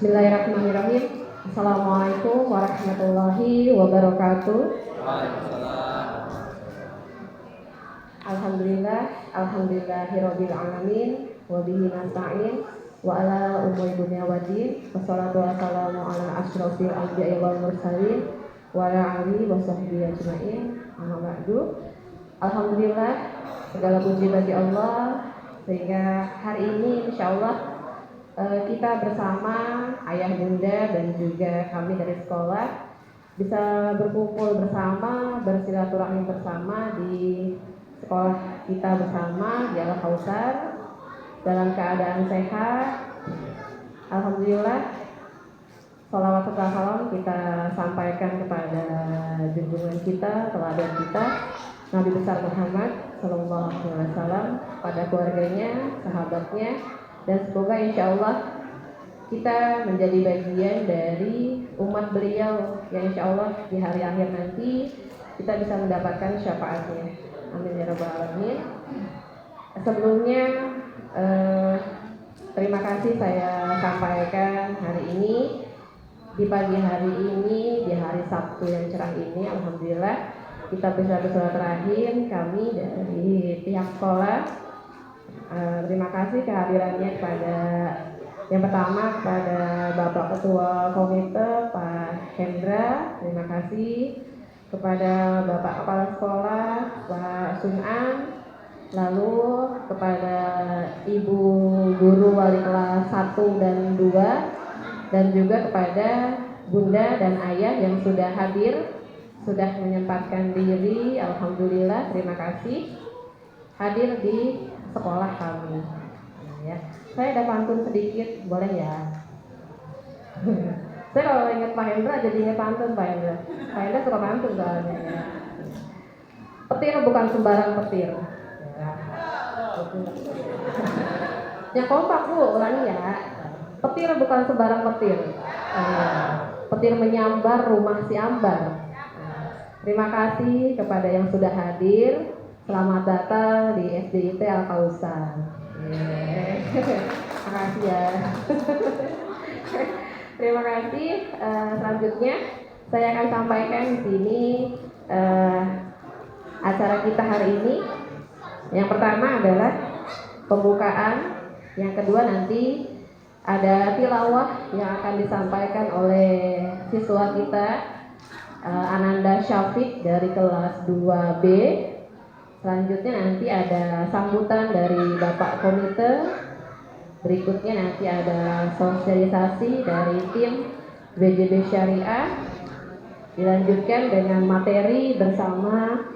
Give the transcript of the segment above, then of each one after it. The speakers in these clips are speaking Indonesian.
Bismillahirrahmanirrahim. Assalamualaikum warahmatullahi wabarakatuh. Alhamdulillahirabbil alamin wa bihi nasta'in wa ala umuri dunya waddin. Wassalatu wassalamu ala asyrofil anbiya'i wal mursalin wa ala alihi wa sahbihi ajmain. Amma ba'du. Alhamdulillah, segala puji bagi Allah sehingga hari ini insyaallah kita bersama ayah bunda dan juga kami dari sekolah bisa berkumpul bersama, bersilaturahmi bersama di sekolah kita bersama di Al-Kautsar dalam keadaan sehat. Alhamdulillah, sholawat serta salam kita sampaikan kepada junjungan kita, teladan kita, Nabi besar Muhammad Sallallahu Alaihi Wasallam, pada keluarganya, sahabatnya, dan semoga insya Allah kita menjadi bagian dari umat beliau yang insya Allah di hari akhir nanti kita bisa mendapatkan syafaatnya. Amin ya rabbal alamin. Sebelumnya terima kasih saya sampaikan hari ini, di pagi hari ini, di hari Sabtu yang cerah ini, alhamdulillah kita bisa bersilaturahim kami dari pihak sekolah. Terima kasih kehadirannya kepada yang pertama kepada Bapak Ketua Komite Pak Hendra, terima kasih kepada Bapak Kepala Sekolah Pak Sun'an, lalu kepada Ibu Guru Wali Kelas 1 dan 2, dan juga kepada Bunda dan Ayah yang sudah hadir, sudah menyempatkan diri, alhamdulillah, terima kasih hadir di sekolah kami. Ya, saya ada pantun sedikit, boleh ya? Saya kalau ingat Pak Hendra jadi ingat pantun Pak Hendra. Pak Hendra suka pantun soalnya. Ya. Petir bukan sembarang petir. Ya. Yang kompak Bu, ulangi ya. Petir bukan sembarang petir. Petir menyambar rumah si ambar. Terima kasih kepada yang sudah hadir. Selamat datang di SDIT Al-Kautsar. Terima kasih ya. Terima kasih. Selanjutnya saya akan sampaikan di sini acara kita hari ini. Yang pertama adalah pembukaan. Yang kedua nanti ada tilawah yang akan disampaikan oleh siswa kita Ananda Syafiq dari kelas 2B. Selanjutnya nanti ada sambutan dari Bapak Komite. Berikutnya nanti ada sosialisasi dari tim BJB Syariah. Dilanjutkan dengan materi bersama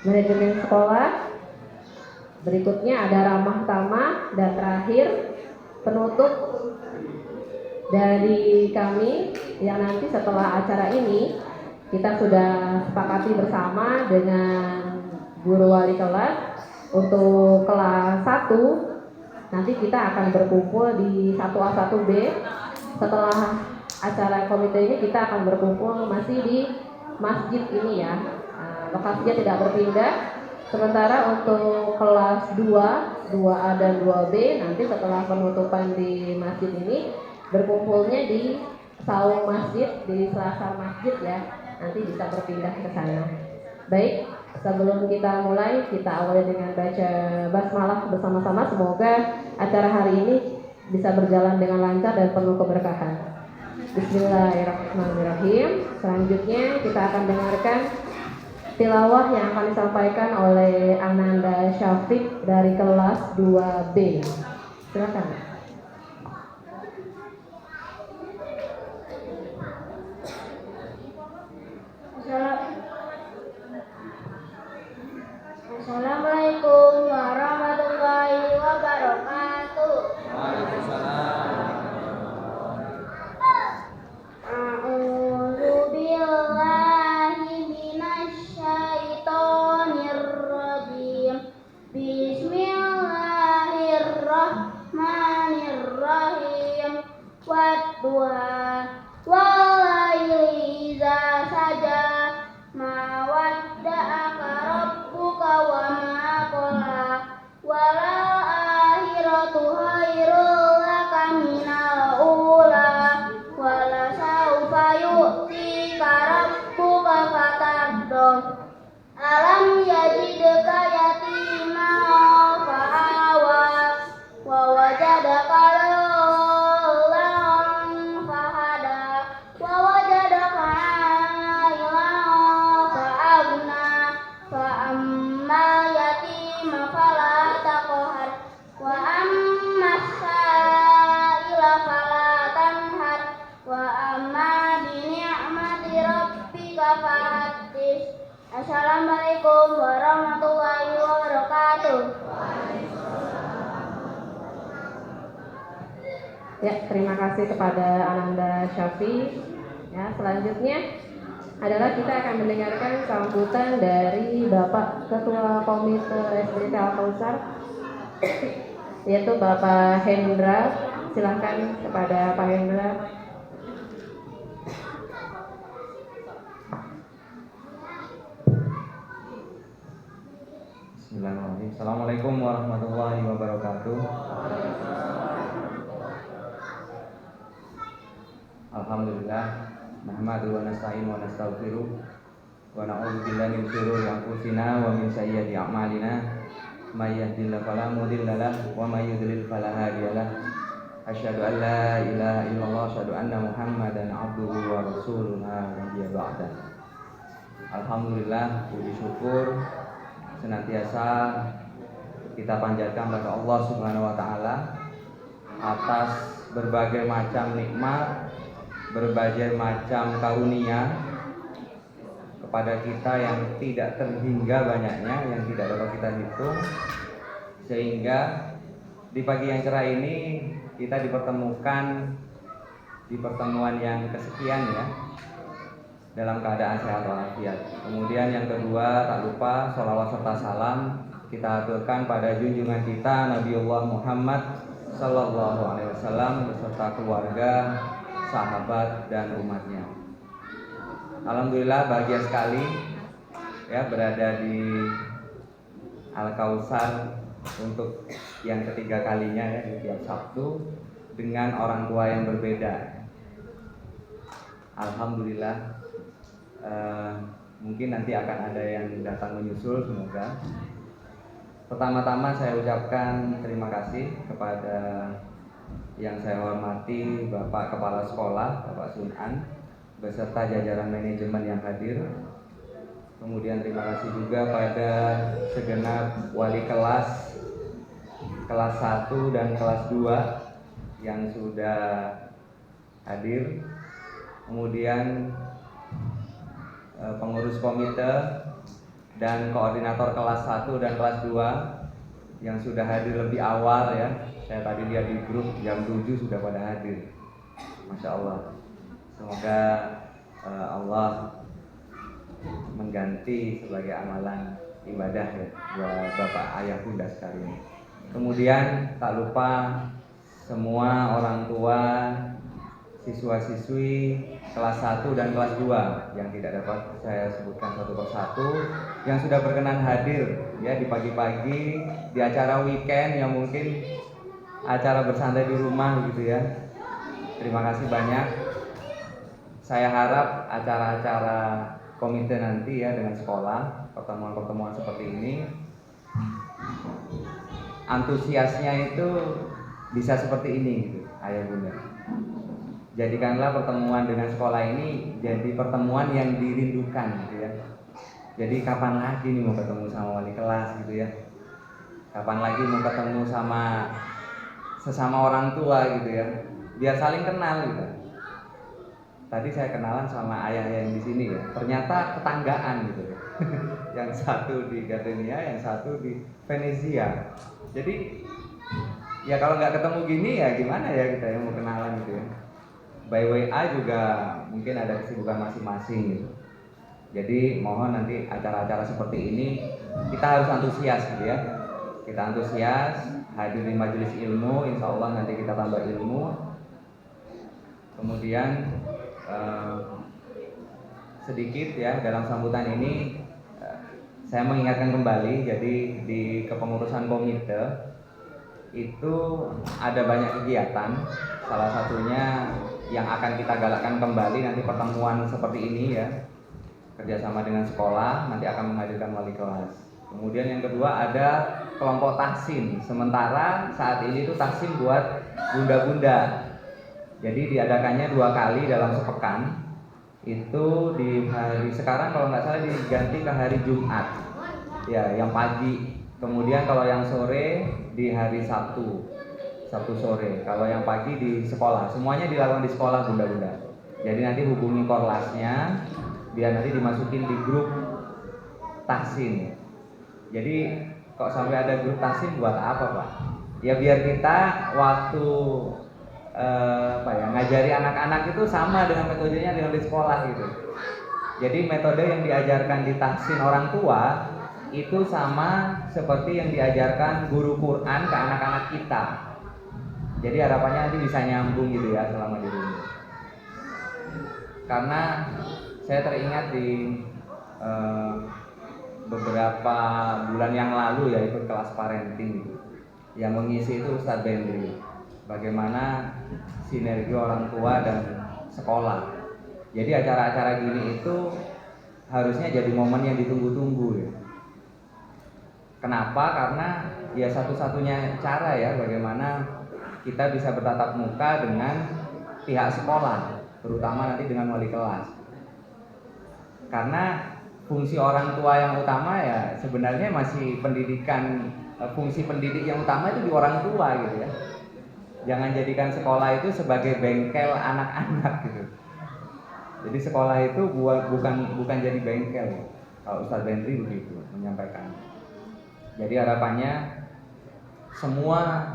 manajemen sekolah. Berikutnya ada ramah tamah, dan terakhir penutup dari kami yang nanti setelah acara ini kita sudah sepakati bersama dengan guru wali kelas untuk kelas 1 nanti kita akan berkumpul di 1A 1B. Setelah acara komite ini kita akan berkumpul masih di masjid ini ya. Lokasinya tidak berpindah. Sementara untuk kelas 2A dan 2B nanti setelah penutupan di masjid ini berkumpulnya di saung masjid, di selasar masjid ya. Nanti bisa berpindah ke sana. Baik, sebelum kita mulai, kita awali dengan baca basmalah bersama-sama. Semoga acara hari ini bisa berjalan dengan lancar dan penuh keberkahan. Bismillahirrahmanirrahim. Selanjutnya kita akan dengarkan tilawah yang akan disampaikan oleh Ananda Syafiq dari kelas 2B. Silakan. Assalamualaikum warahmatullahi wabarakatuh. A'udzu billahi minasyaitonir rajim. Bismillahirrahmanirrahim. Wadduha walaili idza saja, ma wadda'aka rabbuka wa ma qala, walal akhiratu khairul laka minal ula, Assalamualaikum warahmatullahi wabarakatuh. Ya, terima kasih kepada Ananda Syafi. Ya, selanjutnya adalah kita akan mendengarkan sambutan dari Bapak Ketua Komite SDT Al-Kausar, yaitu Bapak Hendra. Silakan kepada Pak Hendra. Bismillahirrahmanirrahim. Assalamualaikum warahmatullahi wabarakatuh. Alhamdulillah, nahmadu wa nasta'inu wa nastaghfiruh wa na'udzu billahi min shururi anfusina wa min sayyiati a'malina. May yahdihillahu fala mudilla lahu wa may yudlil fala hadiya lahu. Asyhadu an la ilaha illallah wa asyhadu anna Muhammadan abduhu wa rasuluhu la nabiyya ba'da. Alhamdulillah, puji syukur senantiasa kita panjatkan pada Allah Subhanahu wa taala atas berbagai macam nikmat, berbagai macam karunia kepada kita yang tidak terhingga banyaknya, yang tidak dapat kita hitung, sehingga di pagi yang cerah ini kita dipertemukan di pertemuan yang kesekian ya, dalam keadaan sehat walafiat. Kemudian yang kedua, tak lupa sholawat serta salam kita aturkan pada junjungan kita Nabiullah Muhammad Sallallahu Alaihi Wasallam beserta keluarga, sahabat dan umatnya. Alhamdulillah bahagia sekali ya berada di Al-Kausar untuk yang ketiga kalinya ya di tiap Sabtu dengan orang tua yang berbeda. Alhamdulillah. Mungkin nanti akan ada yang datang menyusul, semoga. Pertama-tama saya ucapkan terima kasih kepada yang saya hormati Bapak Kepala Sekolah, Bapak Sunan, beserta jajaran manajemen yang hadir. Kemudian terima kasih juga pada segenap wali kelas 1 dan kelas 2 yang sudah hadir. Kemudian pengurus komite dan koordinator kelas 1 dan kelas 2 yang sudah hadir lebih awal ya. Saya tadi lihat di grup jam 7 sudah pada hadir. Masya Allah. Semoga Allah mengganti sebagai amalan ibadah ya buat Bapak Ayah Bunda sekalian. Kemudian tak lupa semua orang tua, siswa-siswi kelas 1 dan kelas 2 yang tidak dapat saya sebutkan satu persatu yang sudah berkenan hadir ya di pagi-pagi di acara weekend yang mungkin acara bersantai di rumah gitu ya. Terima kasih banyak. Saya harap acara-acara komite nanti ya dengan sekolah, pertemuan-pertemuan seperti ini antusiasnya itu bisa seperti ini gitu, Ayah Bunda. Jadikanlah pertemuan dengan sekolah ini jadi pertemuan yang dirindukan gitu ya. Jadi kapan lagi nih mau ketemu sama wali kelas gitu ya. Kapan lagi mau ketemu sama sesama orang tua gitu ya. Biar saling kenal gitu. Tadi saya kenalan sama ayah yang di sini ya. Ternyata tetanggaan gitu ya. Yang satu di Gardenia, yang satu di Venezia. Jadi ya kalau nggak ketemu gini ya gimana ya kita yang mau kenalan gitu ya. By WA juga mungkin ada kesibukan masing-masing gitu. Jadi mohon nanti acara-acara seperti ini kita harus antusias gitu ya. Kita antusias, hadir di majelis ilmu, insya Allah nanti kita tambah ilmu. Kemudian sedikit ya dalam sambutan ini saya mengingatkan kembali, jadi di kepengurusan komite itu ada banyak kegiatan, salah satunya yang akan kita galakkan kembali nanti pertemuan seperti ini ya, kerjasama dengan sekolah, nanti akan menghadirkan wali kelas. Kemudian yang kedua ada kelompok tahsin, sementara saat ini itu tahsin buat bunda-bunda. Jadi diadakannya 2 kali dalam sepekan, itu di hari sekarang kalau nggak salah diganti ke hari Jumat, ya yang pagi. Kemudian kalau yang sore di hari Sabtu sore. Kalau yang pagi di sekolah, semuanya dilakukan di sekolah bunda-bunda. Jadi nanti hubungi korlasnya, biar nanti dimasukin di grup tahsin. Jadi kok sampai ada grup tahsin buat apa, Pak? Ya biar kita waktu ngajari anak-anak itu sama dengan metodenya dengan di sekolah gitu. Jadi metode yang diajarkan di tahsin orang tua itu sama seperti yang diajarkan guru Quran ke anak-anak kita. Jadi harapannya nanti bisa nyambung gitu ya selama di rumah. Karena saya teringat di beberapa bulan yang lalu ya ikut kelas parenting gitu. Yang mengisi itu Ustadz Bendri. Bagaimana sinergi orang tua dan sekolah. Jadi acara-acara gini itu harusnya jadi momen yang ditunggu-tunggu ya. Kenapa? Karena ya satu-satunya cara ya bagaimana kita bisa bertatap muka dengan pihak sekolah, terutama nanti dengan wali kelas. Karena fungsi orang tua yang utama ya sebenarnya masih pendidikan, fungsi pendidik yang utama itu di orang tua gitu ya. Jangan jadikan sekolah itu sebagai bengkel anak-anak gitu. Jadi sekolah itu bukan jadi bengkel. Kalau Ustadz Bendri begitu menyampaikan. Jadi harapannya semua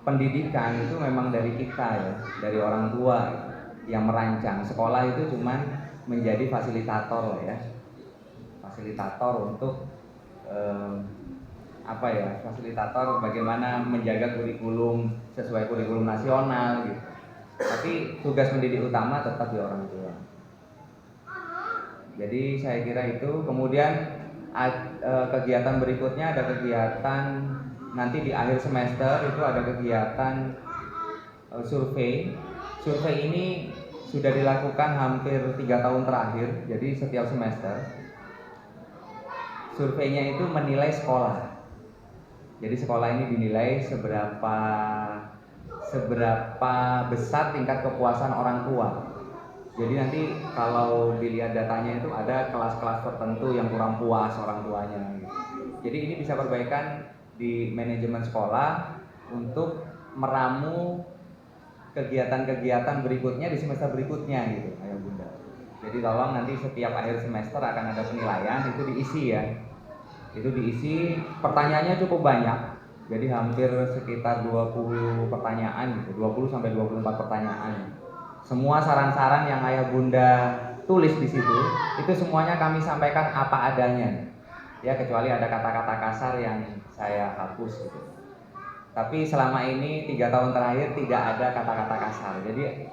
pendidikan itu memang dari kita ya, dari orang tua yang merancang. Sekolah itu cuman menjadi fasilitator lah ya, fasilitator untuk fasilitator bagaimana menjaga kurikulum sesuai kurikulum nasional gitu. Tapi tugas mendidik utama tetap di orang tua. Jadi saya kira itu. Kemudian kegiatan berikutnya ada kegiatan nanti di akhir semester itu ada kegiatan survei. Survei ini sudah dilakukan hampir 3 tahun terakhir. Jadi setiap semester surveinya itu menilai sekolah. Jadi sekolah ini dinilai seberapa besar tingkat kepuasan orang tua. Jadi nanti kalau dilihat datanya itu ada kelas-kelas tertentu yang kurang puas orang tuanya gitu. Jadi ini bisa perbaikan di manajemen sekolah untuk meramu kegiatan-kegiatan berikutnya di semester berikutnya gitu, Ayah Bunda. Jadi tolong nanti setiap akhir semester akan ada penilaian, itu diisi ya. Itu diisi, pertanyaannya cukup banyak. Jadi hampir sekitar 20 pertanyaan gitu, 20 sampai 24 pertanyaan. Semua saran-saran yang Ayah Bunda tulis di situ, itu semuanya kami sampaikan apa adanya. Ya, kecuali ada kata-kata kasar yang saya hapus gitu. Tapi selama ini 3 tahun terakhir tidak ada kata-kata kasar. Jadi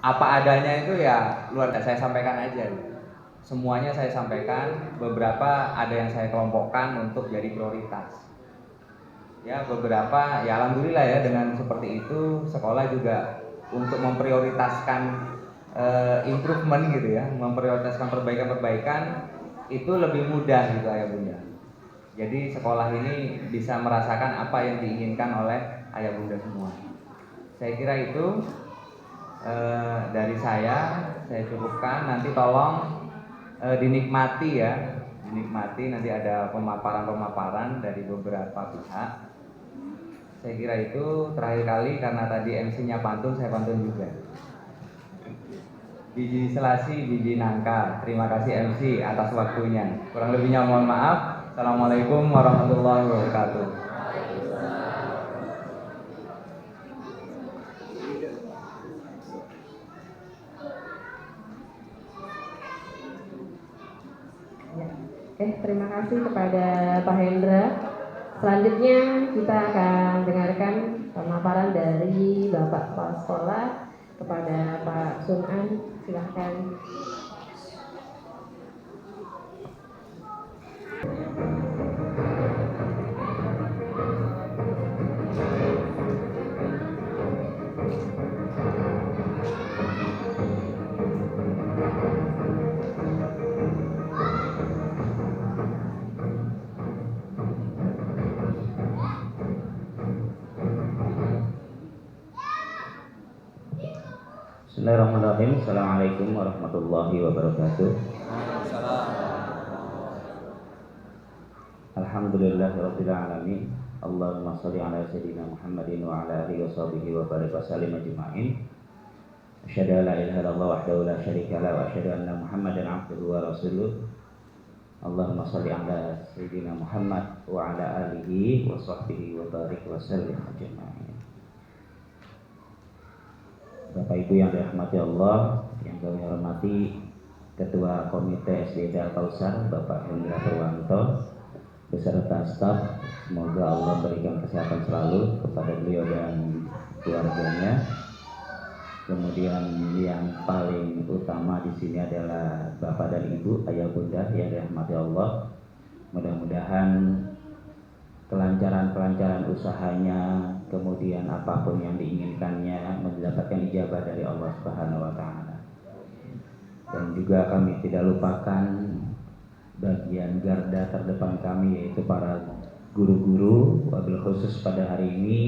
apa adanya itu ya luar biasa saya sampaikan aja. Semuanya saya sampaikan, beberapa ada yang saya kelompokkan untuk jadi prioritas. Ya, beberapa ya alhamdulillah ya dengan seperti itu sekolah juga untuk memprioritaskan improvement gitu ya, memprioritaskan perbaikan-perbaikan itu lebih mudah gitu Ayah Bunda. Jadi sekolah ini bisa merasakan apa yang diinginkan oleh Ayah Bunda semua. Saya kira itu dari saya cukupkan. Nanti tolong dinikmati ya, dinikmati nanti ada pemaparan-pemaparan dari beberapa pihak. Saya kira itu terakhir kali karena tadi MC-nya pantun, saya pantun juga. Biji selasi, biji nangka. Terima kasih MC atas waktunya. Kurang lebihnya mohon maaf. Assalamualaikum warahmatullahi wabarakatuh. Terima kasih kepada Pak Hendra. Selanjutnya kita akan dengarkan pemaparan dari Bapak Kepala Sekolah kepada Pak Sunan. Silahkan. Bismillahirrahmanirrahim. Assalamualaikum warahmatullahi wabarakatuh. Alhamdulillahirabbil alamin. Allahumma shalli ala sayyidina Muhammadin wa ala alihi washabihi wa barik wa sallim ajma'in. Asyhadu an la ilaha illallah wahdahu la syarika lahu wa asyhadu anna Muhammadan abduhu wa rasuluh. Allahumma sholli ala sayyidina Muhammad wa ala alihi wa sahbihi wa barik wa sallim ajma'in. Bapak Ibu yang dirahmati Allah, yang kami hormati Ketua Komite SD Al-Kausar Bapak Hendra Purwanto beserta staf, semoga Allah berikan kesehatan selalu kepada beliau dan keluarganya. Kemudian yang paling utama di sini adalah Bapak dan Ibu, Ayah Bunda yang dirahmati Allah. Mudah-mudahan kelancaran usahanya, kemudian apapun yang diinginkannya mendapatkan ijabah dari Allah Subhanahu wa taala. Dan juga kami tidak lupakan bagian garda terdepan kami, yaitu para guru-guru, wabil khusus pada hari ini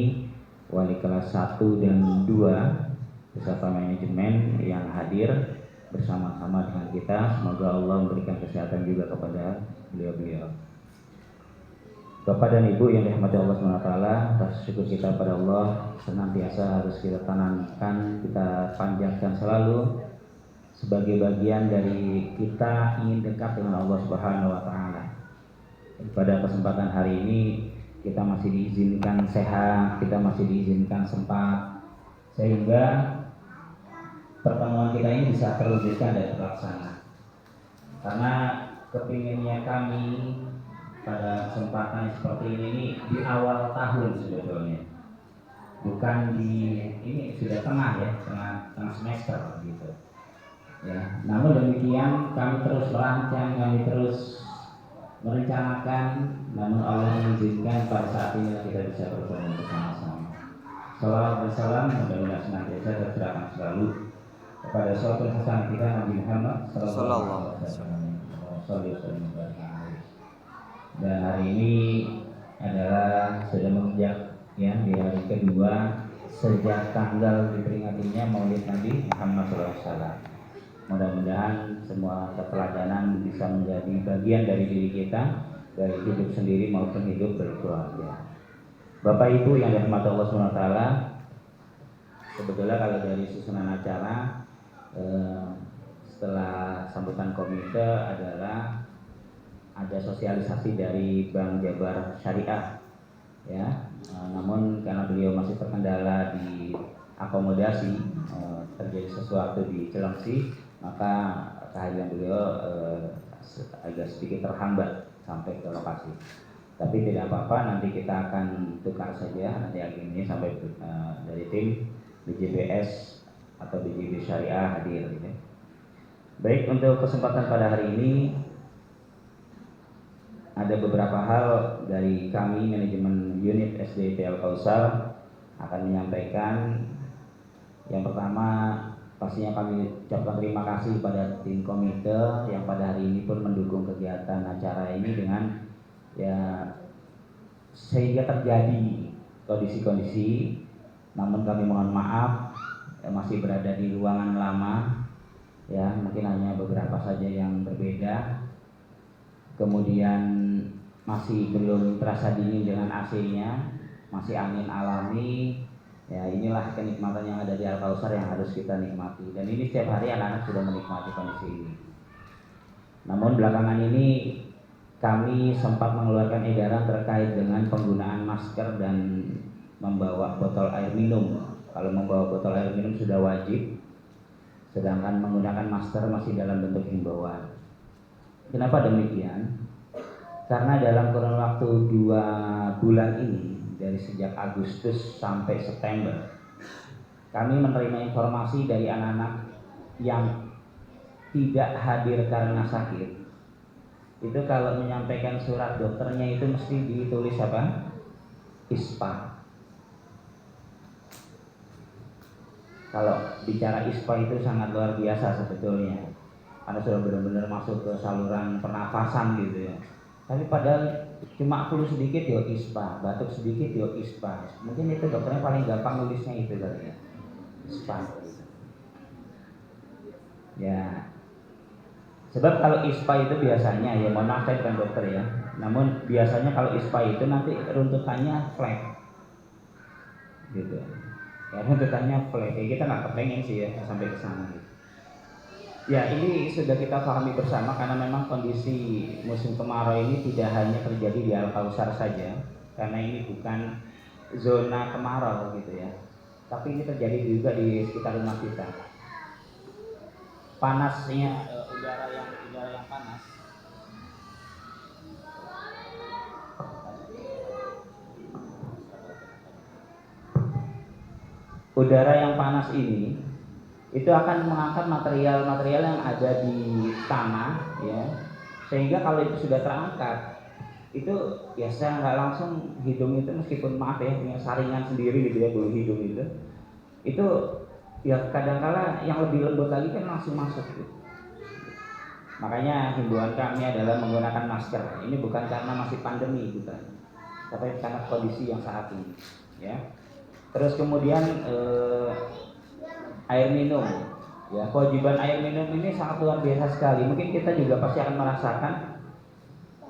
wali kelas 1 dan 2 beserta manajemen yang hadir bersama-sama dengan kita. Semoga Allah memberikan kesehatan juga kepada beliau-beliau. Bapak dan Ibu yang dirahmati Allah SWT, rasa syukur kita pada Allah senantiasa harus kita tanamkan, kita panjatkan selalu sebagai bagian dari kita ingin dekat dengan Allah Subhanahu wa taala. Pada kesempatan hari ini kita masih diizinkan sehat, kita masih diizinkan sempat, sehingga pertemuan kita ini bisa terwujudkan dan terlaksana. Karena kepinginnya kami pada kesempatan seperti ini di awal tahun sebetulnya, bukan di ini sudah tengah tengah semester gitu. Ya, namun demikian kami terus merancang, kami terus merencanakan, namun Allah mengizinkan pada saat ini kita bisa bertemu bersama-sama. Salawat dan salam mudah-mudahan senantiasa tercurahkan selalu kepada suatu hasan kita Nabi Muhammad sallallahu alaihi wasallam. Dan hari ini adalah sudah menginjak di hari kedua sejak tanggal diperingatinya Maulid Nabi Muhammad sallallahu alaihi wasallam. Mudah-mudahan semua keteladanan bisa menjadi bagian dari diri kita, baik hidup sendiri maupun hidup berkeluarga. Bapak Ibu yang dirahmati Allah SWT, sebetulnya kalau dari susunan acara setelah sambutan komite adalah ada sosialisasi dari Bank Jabar Syariah, ya. Namun karena beliau masih terkendala di akomodasi, terjadi sesuatu di Cilengsi, maka kehadiran beliau agak sedikit terhambat sampai ke lokasi. Tapi tidak apa-apa, nanti kita akan tukar saja nanti ini sampai dari tim BJBS atau BJB Syariah hadir gitu. Baik, untuk kesempatan pada hari ini ada beberapa hal dari kami manajemen unit SDIP Al-Kausar akan menyampaikan. Yang pertama, pastinya kami ucapkan terima kasih pada tim komite yang pada hari ini pun mendukung kegiatan acara ini dengan sehingga terjadi kondisi-kondisi. Namun kami mohon maaf masih berada di ruangan lama, mungkin hanya beberapa saja yang berbeda. Kemudian masih belum terasa dingin dengan AC-nya, masih angin alami. Inilah kenikmatan yang ada di Al-Kausar yang harus kita nikmati. Dan ini setiap hari anak-anak sudah menikmati kondisi ini. Namun belakangan ini kami sempat mengeluarkan edaran terkait dengan penggunaan masker dan membawa botol air minum. Kalau membawa botol air minum sudah wajib, sedangkan menggunakan masker masih dalam bentuk himbauan. Kenapa demikian? Karena dalam kurun waktu 2 bulan ini, dari sejak Agustus sampai September, kami menerima informasi dari anak-anak yang tidak hadir karena sakit. Itu kalau menyampaikan surat dokternya itu mesti ditulis apa? ISPA. Kalau bicara ISPA itu sangat luar biasa sebetulnya, karena sudah benar-benar masuk ke saluran pernafasan gitu ya. Tapi padahal cuma flu sedikit yo ISPA, batuk sedikit yo ISPA. Mungkin itu dokternya paling gampang nulisnya itu kali ya, ISPA. Ya, sebab kalau ISPA itu biasanya, ya mohon maaf saya bukan dokter ya, namun biasanya kalau ISPA itu nanti runtutannya flat, gitu. Ya runtutannya flat, kita nggak kepengen sih ya sampai ke sana. Gitu. Ya, ini sudah kita pahami bersama karena memang kondisi musim kemarau ini tidak hanya terjadi di Al-Kausar saja, karena ini bukan zona kemarau gitu ya. Tapi ini terjadi juga di sekitar rumah kita. Panasnya udara yang panas. Udara yang panas ini itu akan mengangkat material-material yang ada di tanah ya, sehingga kalau itu sudah terangkat itu ya secara nggak langsung hidung itu meskipun maaf ya punya saringan sendiri gitu ya, bulu hidung itu ya kadangkala yang lebih lembut lagi kan langsung masuk gitu. Makanya himbauan kami adalah menggunakan masker. Ini bukan karena masih pandemi bukan, tapi karena kondisi yang saat ini ya. Terus kemudian air minum, ya kewajiban air minum ini sangat luar biasa sekali. Mungkin kita juga pasti akan merasakan.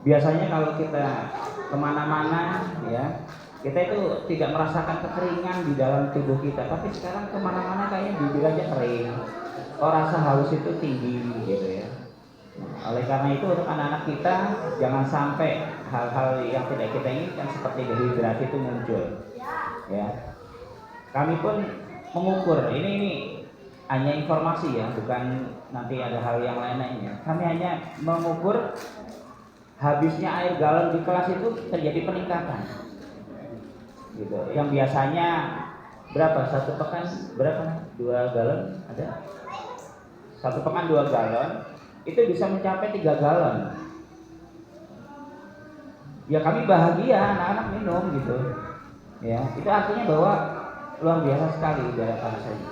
Biasanya kalau kita kemana-mana, ya kita itu tidak merasakan kekeringan di dalam tubuh kita. Tapi sekarang kemana-mana kayaknya bibir aja kering. Kok rasa haus itu tinggi, gitu ya. Oleh karena itu untuk anak-anak kita jangan sampai hal-hal yang tidak kita inginkan seperti dehidrasi itu muncul, ya. Kami pun mengukur, ini hanya informasi ya, bukan nanti ada hal yang lain-lainnya. Kami hanya mengukur habisnya air galon di kelas itu terjadi peningkatan, gitu. Yang biasanya berapa? Satu pekan berapa? 2 galon ada? Satu pekan 2 galon, itu bisa mencapai 3 galon. Ya kami bahagia anak-anak minum gitu, ya. Itu artinya bahwa luar biasa sekali udara panas ini.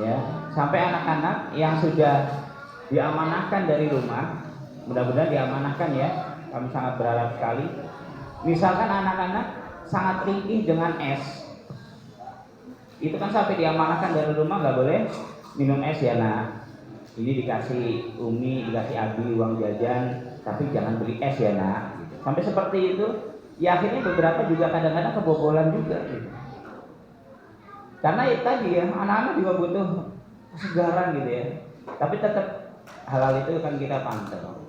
Ya, sampai anak-anak yang sudah diamanahkan dari rumah, mudah-mudahan diamanahkan ya. Kami sangat berharap sekali. Misalkan anak-anak sangat ringkih dengan es, itu kan sampai diamanahkan dari rumah nggak boleh minum es ya. Nah, ini dikasih Umi, dikasih Abi uang jajan, tapi jangan beli es ya nak. Gitu. Sampai seperti itu, ya akhirnya beberapa juga kadang-kadang kebobolan juga. Gitu. Karena ya tadi ya, anak-anak juga butuh kesegaran gitu ya. Tapi tetap halal itu kan kita pantau.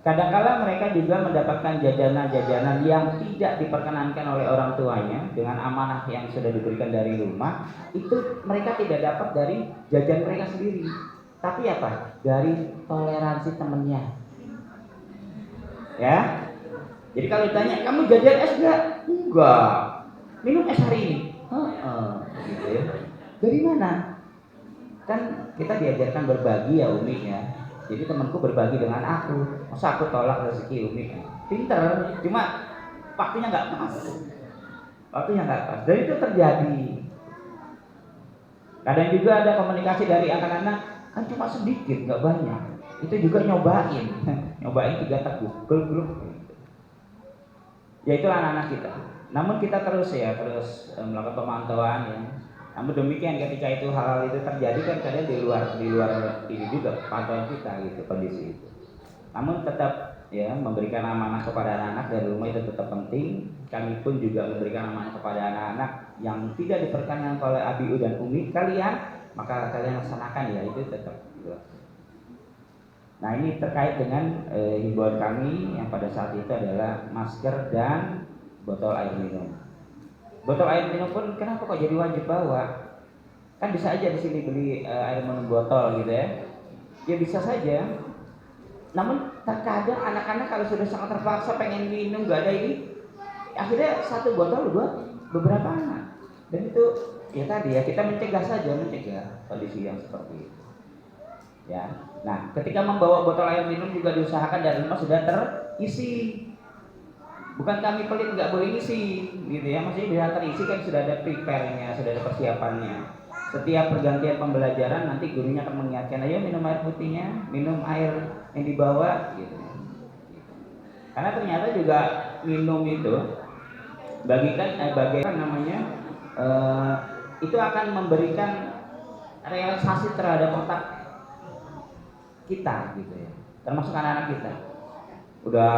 Kadang-kala mereka juga mendapatkan jajanan-jajanan yang tidak diperkenankan oleh orang tuanya dengan amanah yang sudah diberikan dari rumah. Itu mereka tidak dapat dari jajan mereka sendiri. Tapi apa? Dari toleransi temennya. Ya. Jadi kalau ditanya, kamu jajan es enggak? Enggak. Minum es hari ini. Gitu ya. Dari mana? Kan kita diajarkan berbagi ya Umi ya. Jadi temanku berbagi dengan aku. Masa aku tolak rezeki Umi? Pinter, cuma waktunya nggak pas. Dan itu terjadi. Kadang juga ada komunikasi dari anak-anak, kan cuma sedikit, nggak banyak. Itu juga nyobain 3 teguk, geluk. Ya itulah anak-anak kita. Namun kita terus melakukan pemantauan ya. Namun demikian ketika itu hal-hal itu terjadi kan kadang di luar ini juga pantauan kita gitu kondisi itu. Namun tetap ya memberikan amanah kepada anak-anak dari rumah itu tetap penting. Kami pun juga memberikan amanah kepada anak-anak yang tidak diperkenankan oleh Abiu dan Umi kalian, maka kalian laksanakan ya itu tetap gitu. Nah ini terkait dengan himbauan kami yang pada saat itu adalah masker dan botol air minum. Botol air minum pun kenapa kok jadi wajib bawa? Kan bisa aja di sini beli air minum botol gitu ya. Ya bisa saja. Namun terkadang anak-anak kalau sudah sangat terpaksa pengen minum nggak ada ini, akhirnya 1 botol buat beberapa anak. Dan itu ya tadi ya kita mencegah kondisi yang seperti itu. Ya. Nah, ketika membawa botol air minum juga diusahakan dari rumah sudah terisi. Bukan kami pelit nggak boleh isi, gitu ya. Maksudnya bisa terisi kan sudah ada prepare-nya, sudah ada persiapannya. Setiap pergantian pembelajaran nanti gurunya akan mengingatkan, ayo minum air putihnya, minum air yang dibawa, gitu. Karena ternyata juga minum itu itu akan memberikan relaksasi terhadap otak kita, gitu ya. Termasuk anak-anak kita. Udah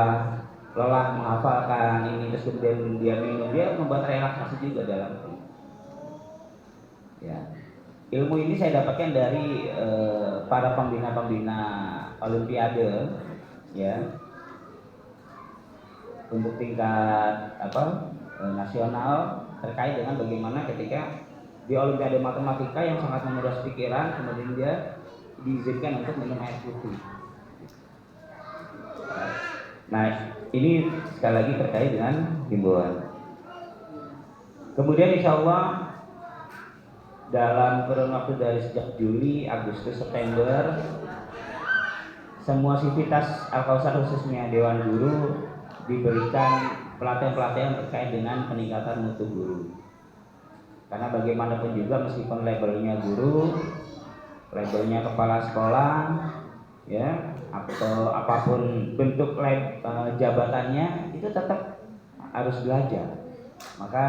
lelah menghafalkan ini terus kemudian dia minum, dia membuat relaksasi juga dalam itu. Ya. ilmu ini saya dapatkan dari para pembina-pembina Olimpiade, ya, untuk tingkat nasional, terkait dengan bagaimana ketika di Olimpiade Matematika yang sangat menguras pikiran, kemudian dia diizinkan untuk minum air putih. Nah, ini sekali lagi terkait dengan himbauan. Kemudian insya Allah dalam kurun waktu dari sejak Juli, Agustus, September, semua sivitas Al-Kausar khususnya Dewan Guru diberikan pelatihan-pelatihan terkait dengan peningkatan mutu guru. Karena bagaimanapun juga meskipun labelnya guru, labelnya kepala sekolah, ya, atau apapun bentuk jabatannya, itu tetap harus belajar. Maka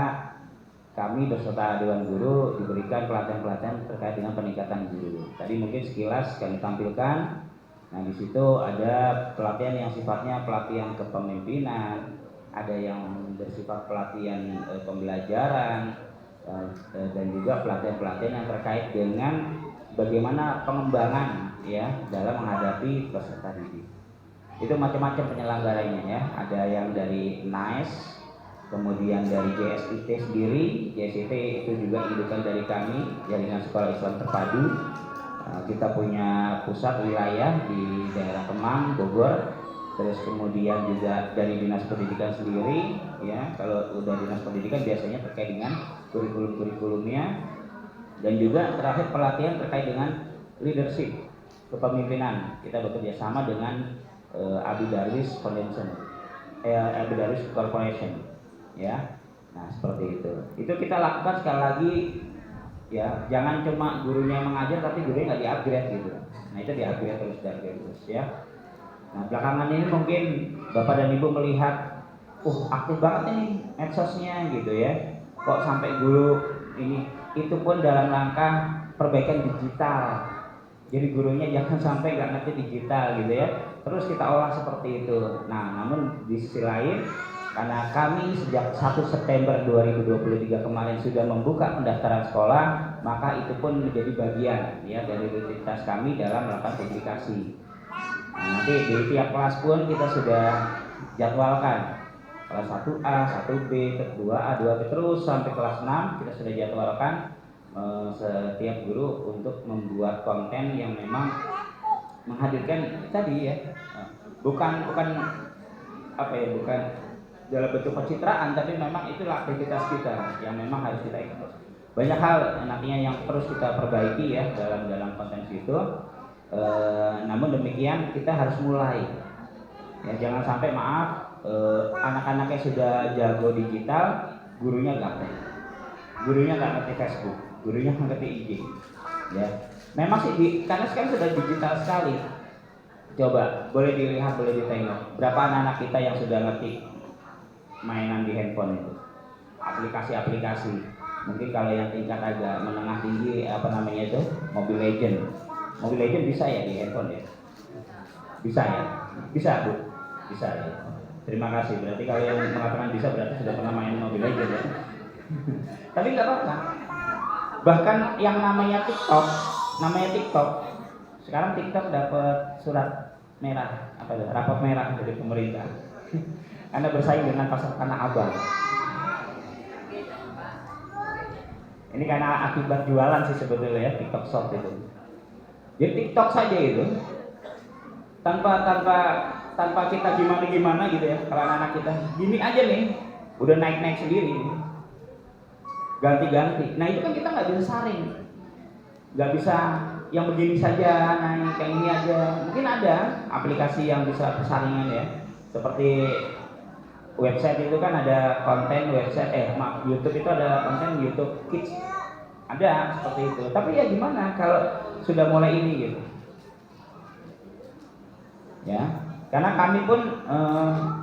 kami beserta Dewan Guru diberikan pelatihan-pelatihan terkait dengan peningkatan guru. Tadi mungkin sekilas kami tampilkan. Nah, di situ ada pelatihan yang sifatnya pelatihan kepemimpinan, ada yang bersifat pelatihan pembelajaran, dan juga pelatihan-pelatihan yang terkait dengan bagaimana pengembangan, ya, dalam menghadapi peserta didik. Itu macam-macam penyelenggaranya, ya. Ada yang dari NICE, kemudian dari JSIT sendiri. JSIT itu juga indukan dari kami, Jaringan Sekolah Islam Terpadu. Kita punya pusat wilayah di daerah Kemang, Bogor. Terus kemudian juga dari Dinas Pendidikan sendiri, ya. Kalau udah Dinas Pendidikan biasanya terkait dengan kurikulum-kurikulumnya. Dan juga terakhir pelatihan terkait dengan leadership, kepemimpinan. Kita bekerja sama dengan Abu Darwis Foundation, Abu Darwis Corporation, ya. Nah, seperti itu. Itu kita lakukan sekali lagi, ya. Jangan cuma gurunya mengajar tapi gurunya nggak di-upgrade gitu. Nah, itu di-upgrade terus, ya. Nah, belakangan ini mungkin Bapak dan Ibu melihat, aktif banget nih medsosnya gitu, ya. Kok sampai guru ini, itu pun dalam rangka perbaikan digital. Jadi gurunya jangan sampai nggak ngerti digital gitu, ya. Terus kita olah seperti itu. Nah, namun di sisi lain, karena kami sejak 1 September 2023 kemarin sudah membuka pendaftaran sekolah, maka itu pun menjadi bagian, ya, dari rutinitas kami dalam melakukan publikasi. Nah, nanti di tiap kelas pun kita sudah jadwalkan. Kelas 1A, 1B, 2A, 2B, terus sampai kelas 6 kita sudah jadwalkan setiap guru untuk membuat konten yang memang menghadirkan tadi, ya. Bukan bukan dalam bentuk pencitraan, tapi memang itulah aktivitas kita yang memang harus kita ikut. Banyak hal nantinya yang terus kita perbaiki, ya, dalam konten itu. Namun demikian kita harus mulai, ya, jangan sampai anak-anaknya sudah jago digital, gurunya nggak ngerti Facebook, gurunya nggak ngerti IG, ya. Memang sih karena sekarang sudah digital sekali. Coba boleh dilihat, boleh ditengok berapa anak-anak kita yang sudah ngerti mainan di handphone itu, aplikasi-aplikasi. Mungkin kalau yang tingkat agak menengah tinggi, itu Mobile Legend bisa ya di handphone, ya? Bisa, ya? Bisa, Bu? Bisa, ya? Terima kasih. Berarti kalau yang mengatakan bisa berarti sudah pernah main Mobile Legend, ya? Tapi nggak apa-apa. Bahkan yang namanya TikTok, sekarang TikTok dapat surat merah, rapor merah dari pemerintah. Anda bersaing dengan pasar Tanah Abang. Ini karena akibat jualan sih sebetulnya, ya, TikTok Shop itu. Jadi TikTok saja itu tanpa kita gimana gitu, ya. Kalau anak kita gini aja nih udah naik sendiri, ganti. Nah, itu kan kita nggak bisa saring, nggak bisa yang begini saja naik, kayak ini aja. Mungkin ada aplikasi yang bisa persaringan, ya, seperti website itu kan ada konten website, YouTube itu ada konten YouTube Kids, ada seperti itu. Tapi ya gimana kalau sudah mulai ini gitu, ya. Karena kami pun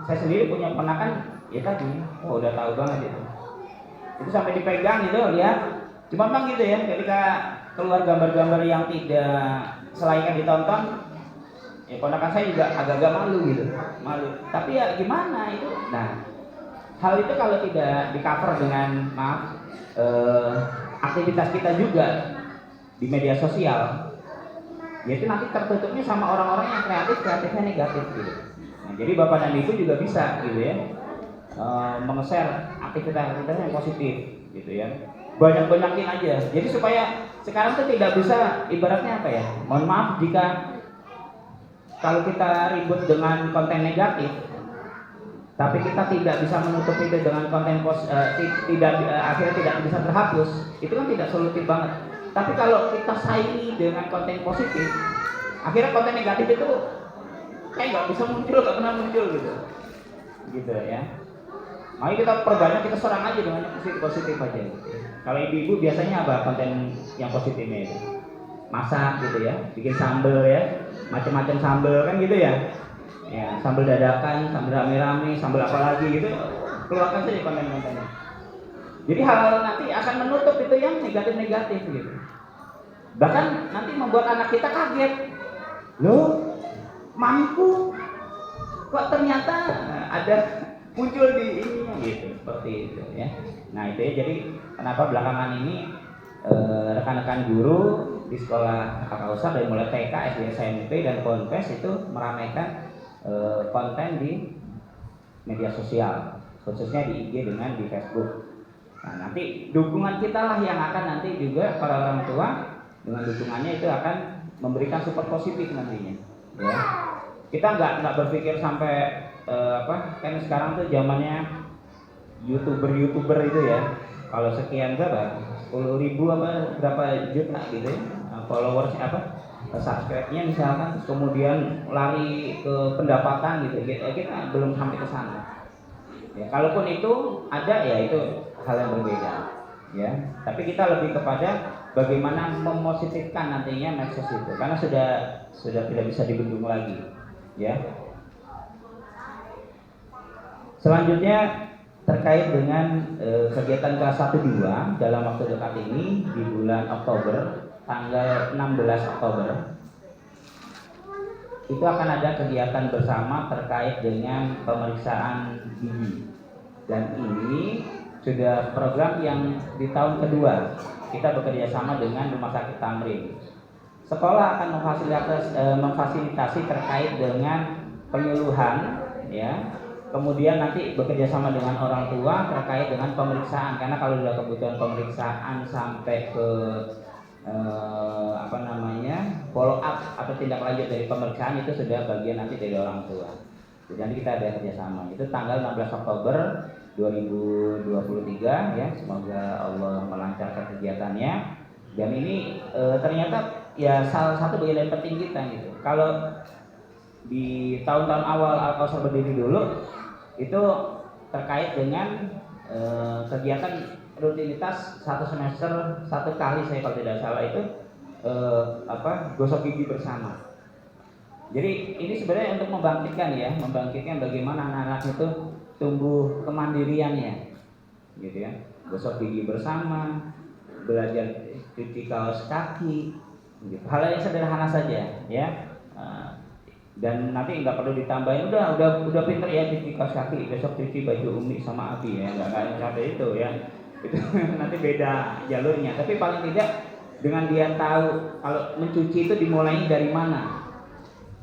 saya sendiri punya penakan, ya tadi, udah tahu banget itu sampai dipegang gitu, lihat. Cuma memang gitu, ya, ketika keluar gambar-gambar yang tidak selayaknya ditonton, ya ponakan saya juga agak-agak malu. Tapi ya gimana itu. Nah, hal itu kalau tidak di cover dengan aktivitas kita juga, di media sosial, yaitu nanti tertutupnya sama orang-orang yang kreatifnya negatif gitu. Nah, jadi Bapak dan Ibu juga bisa gitu ya, meng-share aktivitas-aktivitas yang positif gitu ya. Banyak-banyakin aja. Jadi supaya sekarang tuh tidak bisa, ibaratnya apa ya? Mohon maaf jika kalau kita ribut dengan konten negatif, tapi kita tidak bisa menutup itu dengan konten akhirnya tidak bisa terhapus, itu kan tidak solutif banget. Tapi kalau kita saingi dengan konten positif, akhirnya konten negatif itu kayak nggak bisa muncul, nggak pernah muncul gitu ya. Mari kita perbanyak, kita serang aja dengan positif aja. Kalau ibu-ibu biasanya apa konten yang positifnya itu? Masak gitu ya, bikin sambal ya, macam-macam sambal kan gitu ya. Ya, sambal dadakan, sambal rame-rame, sambal apa lagi gitu, keluarkan saja konten-kontennya. Jadi hal-hal nanti akan menutup itu yang negatif-negatif gitu. Bahkan nanti membuat anak kita kaget. Loh, mamiku kok ternyata ada muncul di ininya gitu, seperti itu ya. Nah, itu ya, jadi kenapa belakangan ini rekan-rekan guru di sekolah Kakak Usar dari mulai TK, SD, SMP dan Ponpes itu meramaikan konten di media sosial, khususnya di IG dengan di Facebook. Nah, nanti dukungan kita lah yang akan nanti juga para orang tua dengan dukungannya itu akan memberikan support positif nantinya. Ya, kita nggak berpikir sampai kan sekarang tuh zamannya youtuber itu ya. Kalau sekian berapa? 10.000 apa berapa juta gitu ya, followers subscribe-nya misalkan, kemudian lari ke pendapatan gitu. Kita belum sampai ke sana. Ya, kalaupun itu ada ya itu hal yang berbeda ya. Tapi kita lebih kepada bagaimana mempositifkan nantinya medsos itu, karena sudah tidak bisa dibendung lagi ya. Selanjutnya terkait dengan kegiatan kelas 1-2 dalam waktu dekat ini di bulan Oktober, tanggal 16 Oktober itu akan ada kegiatan bersama terkait dengan pemeriksaan gigi. Dan ini sudah program yang di tahun kedua kita bekerja sama dengan Rumah Sakit Tamrin. Sekolah akan memfasilitasi terkait dengan penyuluhan ya. Kemudian nanti bekerja sama dengan orang tua terkait dengan pemeriksaan, karena kalau sudah kebutuhan pemeriksaan sampai ke follow up atau tindak lanjut dari pemeriksaan itu sudah bagian nanti dari orang tua. Jadi nanti kita ada kerjasama. Itu tanggal 16 Oktober 2023 ya. Semoga Allah melancarkan kegiatannya. Dan ini ternyata ya salah satu bagian yang penting kita gitu. Kalau di tahun-tahun awal Al-Kausar berdiri dulu itu terkait dengan kegiatan rutinitas satu semester satu kali, saya kalau tidak salah itu gosok gigi bersama. Jadi ini sebenarnya untuk membangkitkan bagaimana anak-anak itu tumbuh kemandiriannya, gitu ya. Gosok gigi bersama, belajar cuci kaos kaki, gitu. Hal yang sederhana saja, ya. Dan nanti nggak perlu ditambahin, udah pinter ya cuci kaos kaki, besok cuci baju Umi sama Abi ya, nggak sampai itu ya. Itu nanti beda jalurnya. Tapi paling tidak dengan dia tahu kalau mencuci itu dimulai dari mana.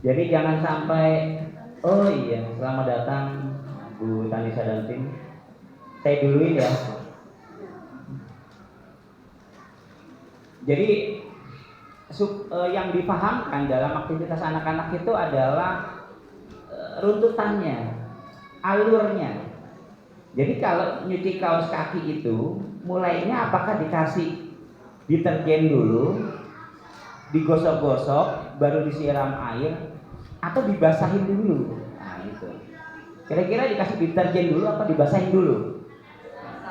Jadi jangan sampai, oh iya, selamat datang Bu Tanisa dan tim. Saya duluin ya. Jadi yang dipahamkan dalam aktivitas anak-anak itu adalah runtutannya, alurnya. Jadi kalau nyuci kaos kaki itu mulainya apakah dikasih deterjen dulu, digosok-gosok, baru disiram air, atau dibasahin dulu? Nah itu. Kira-kira dikasih deterjen dulu apa dibasahin dulu?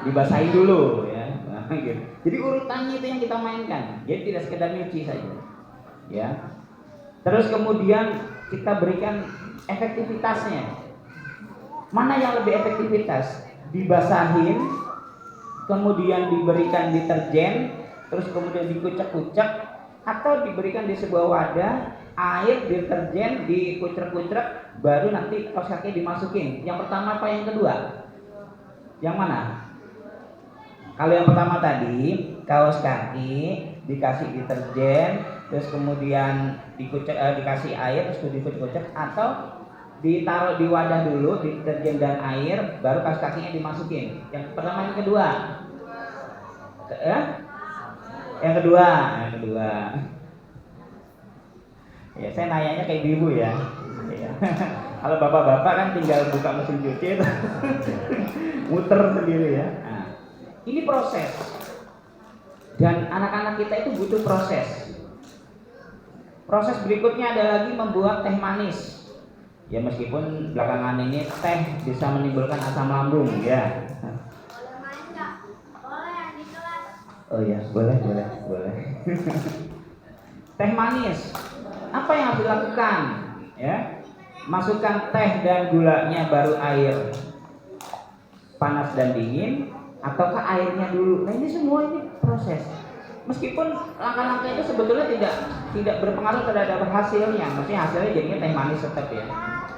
Dibasahin dulu ya. Nah, gitu. Jadi urutannya itu yang kita mainkan. Jadi tidak sekedar nyuci saja. Ya. Terus kemudian kita berikan efektivitasnya. Mana yang lebih efektivitas? Dibasahin, kemudian diberikan deterjen, terus kemudian dikucek-kucek, atau diberikan di sebuah wadah air, deterjen, dikucek-kucek, baru nanti kaos kaki dimasukin. Yang pertama apa yang kedua? Yang mana? Kalau yang pertama tadi kaos kaki dikasih deterjen, terus kemudian dikasih air, terus dikucek-kucek, atau ditaruh di wadah dulu deterjen dan air, baru kakinya dimasukin. Yang pertama, yang kedua. Yang kedua. Ya, saya nanyanya kayak ibu ya. Kalau bapak-bapak kan tinggal buka mesin cuci muter sendiri ya. Nah, ini proses. Dan anak-anak kita itu butuh proses. Proses berikutnya ada lagi membuat teh manis. Ya, meskipun belakangan ini teh bisa menimbulkan asam lambung ya. Oh ya, boleh. Teh manis. Apa yang harus dilakukan? Ya, masukkan teh dan gulanya baru air panas dan dingin, ataukah airnya dulu? Nah, ini semua ini proses. Meskipun langkah-langkah itu sebetulnya tidak berpengaruh terhadap hasilnya, maksudnya hasilnya jadinya teh manis tetap ya.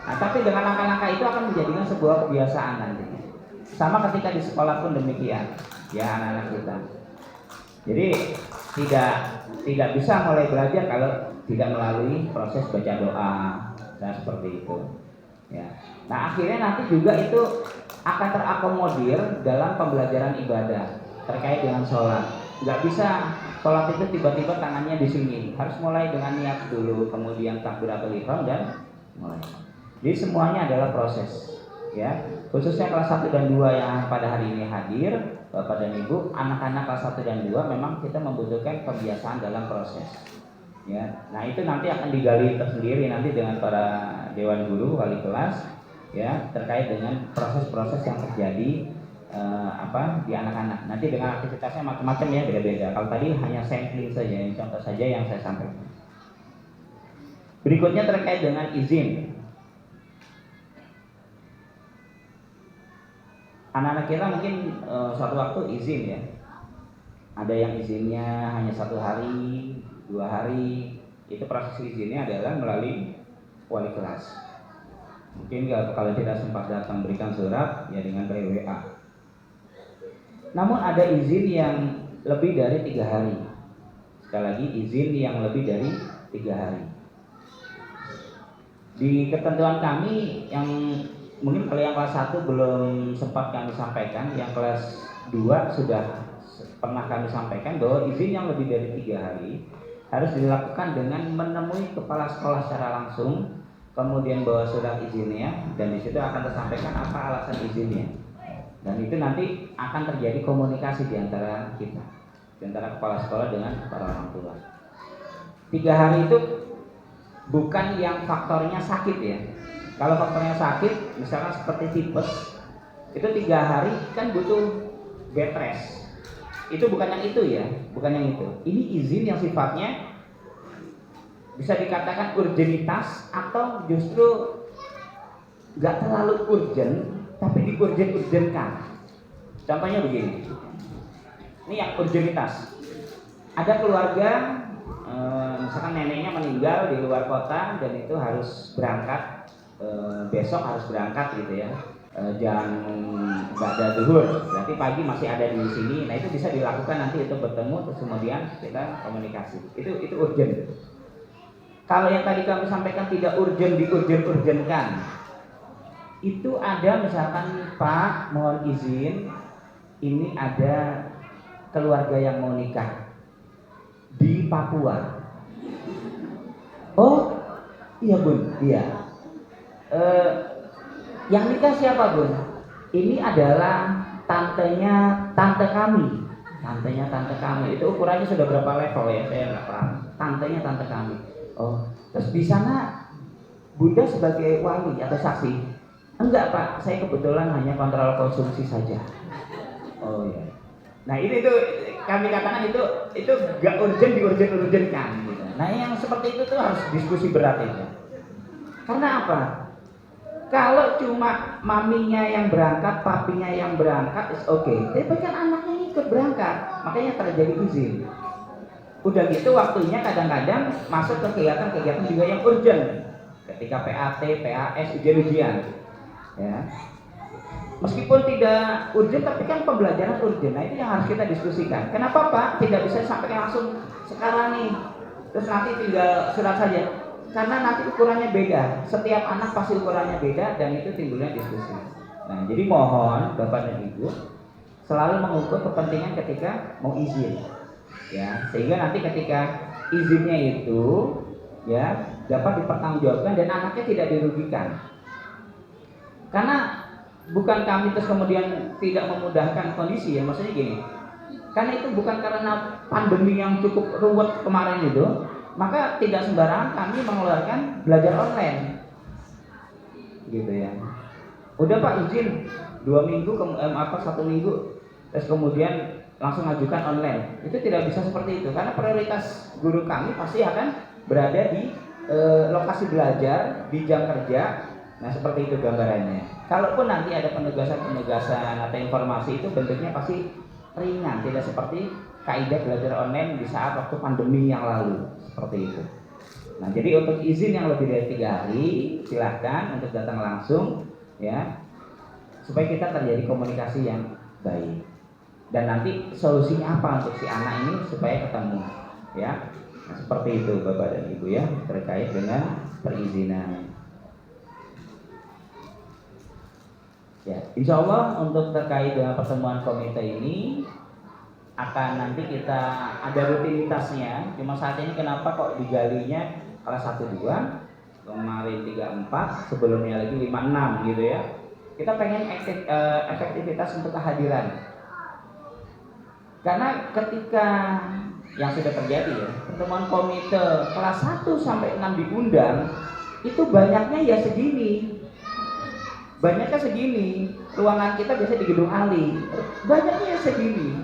Nah, tapi dengan langkah-langkah itu akan menjadikan sebuah kebiasaan nantinya. Sama ketika di sekolah pun demikian, ya anak-anak kita. Jadi tidak bisa mulai belajar kalau tidak melalui proses baca doa dan seperti itu. Ya. Nah, akhirnya nanti juga itu akan terakomodir dalam pembelajaran ibadah terkait dengan sholat. Nggak bisa sholat itu tiba-tiba tangannya di sini. Harus mulai dengan niat dulu, kemudian takbiratul ihram dan mulai. Jadi semuanya adalah proses. Ya, khususnya kelas 1 dan 2 yang pada hari ini hadir, Bapak dan Ibu, anak-anak kelas 1 dan 2 memang kita membutuhkan kebiasaan dalam proses. Ya, nah itu nanti akan digali tersendiri nanti dengan para dewan guru, wali kelas, ya, terkait dengan proses-proses yang terjadi di anak-anak. Nanti dengan aktivitasnya macam-macam ya, beda-beda. Kalau tadi hanya sampling saja, ini contoh saja yang saya sampaikan. Berikutnya terkait dengan izin. Anak-anak kita mungkin suatu waktu izin ya. Ada yang izinnya hanya 1 hari, 2 hari. Itu proses izinnya adalah melalui wali kelas. Mungkin kalau tidak sempat datang berikan surat ya dengan by WA. Namun ada izin yang lebih dari 3 hari. Sekali lagi, izin yang lebih dari 3 hari. Di ketentuan kami yang mungkin kalau yang kelas 1 belum sempat kami sampaikan, yang kelas 2 sudah pernah kami sampaikan bahwa izin yang lebih dari 3 hari harus dilakukan dengan menemui kepala sekolah secara langsung, kemudian bawa surat izinnya, dan di situ akan tersampaikan apa alasan izinnya. Dan itu nanti akan terjadi komunikasi di antara kita, di antara kepala sekolah dengan para orang tua. 3 hari itu bukan yang faktornya sakit ya. Kalau faktornya sakit, misalkan seperti tipes, itu 3 hari kan butuh bed rest. Itu bukan yang itu ya, bukan yang itu. Ini izin yang sifatnya bisa dikatakan urgenitas atau justru nggak terlalu urgent, tapi diurgen-urgenkan. Contohnya begini, ini yang urgenitas. Ada keluarga, misalkan neneknya meninggal di luar kota dan itu harus berangkat. Besok harus berangkat gitu ya, jam ba'da zuhur, berarti pagi masih ada di sini. Nah itu bisa dilakukan nanti itu bertemu terus kemudian kita komunikasi. Itu urgent. Kalau yang tadi kami sampaikan tidak urgent, diurgen-urgenkan, itu ada misalkan, Pak mohon izin, ini ada keluarga yang mau nikah di Papua. Oh iya Bun, iya. Yang nikah siapa Bun? Ini adalah tante kami. Tante kami. Itu ukurannya sudah berapa level ya? Saya nggak paham. Tante kami. Oh, terus di sana Bunda sebagai wali atau saksi? Enggak Pak, saya kebetulan hanya kontrol konsumsi saja. Oh ya. Nah itu kami katakan itu gak urgent, diurgen-urgenkan gitu. Nah yang seperti itu tuh harus diskusi berat itu. Karena apa? Kalau cuma maminya yang berangkat, papinya yang berangkat, is okay. Tapi kan anaknya ikut berangkat, makanya terjadi izin. Udah gitu waktunya kadang-kadang masuk ke kegiatan-kegiatan juga yang urgent. Ketika PAT, PAS, ujian-ujian. Ya. Meskipun tidak urgent, tapi kan pembelajaran urgent. Nah, itu yang harus kita diskusikan. Kenapa Pak tidak bisa sampai langsung sekarang nih, terus nanti tinggal surat saja? Karena nanti ukurannya beda. Setiap anak pasti ukurannya beda dan itu timbulnya diskusi. Nah, jadi mohon Bapak dan Ibu selalu mengukur kepentingan ketika mau izin, ya, sehingga nanti ketika izinnya itu, ya, dapat dipertanggungjawabkan dan anaknya tidak dirugikan. Karena bukan kami terus kemudian tidak memudahkan kondisi, ya, maksudnya gini. Karena itu bukan karena pandemi yang cukup ruwet kemarin itu, maka tidak sembarangan kami mengeluarkan belajar online, gitu ya. Udah Pak izin 2 minggu, 1 minggu, terus kemudian langsung ajukan online. Itu tidak bisa seperti itu, karena prioritas guru kami pasti akan berada di lokasi belajar, di jam kerja. Nah, seperti itu gambarannya. Kalaupun nanti ada penugasan atau informasi, itu bentuknya pasti ringan, tidak seperti kaidah belajar online di saat waktu pandemi yang lalu, seperti itu. Nah, jadi untuk izin yang lebih dari 3 hari, silahkan untuk datang langsung, ya, supaya kita terjadi komunikasi yang baik. Dan nanti solusinya apa untuk si anak ini supaya ketemu, ya. Nah, seperti itu Bapak dan Ibu, ya, terkait dengan perizinan. Ya, insya Allah untuk terkait dengan pertemuan komite ini akan nanti kita ada rutinitasnya. Cuma saat ini kenapa kok digalinya kelas 1-2, kemarin 3-4, sebelumnya lagi 5-6 gitu ya. Kita pengen efektivitas untuk kehadiran. Karena ketika yang sudah terjadi ya, pertemuan komite kelas 1 sampai 6 diundang, itu banyaknya ya segini. Banyaknya segini, ruangan kita biasa di Gedung Ali, banyaknya ya segini.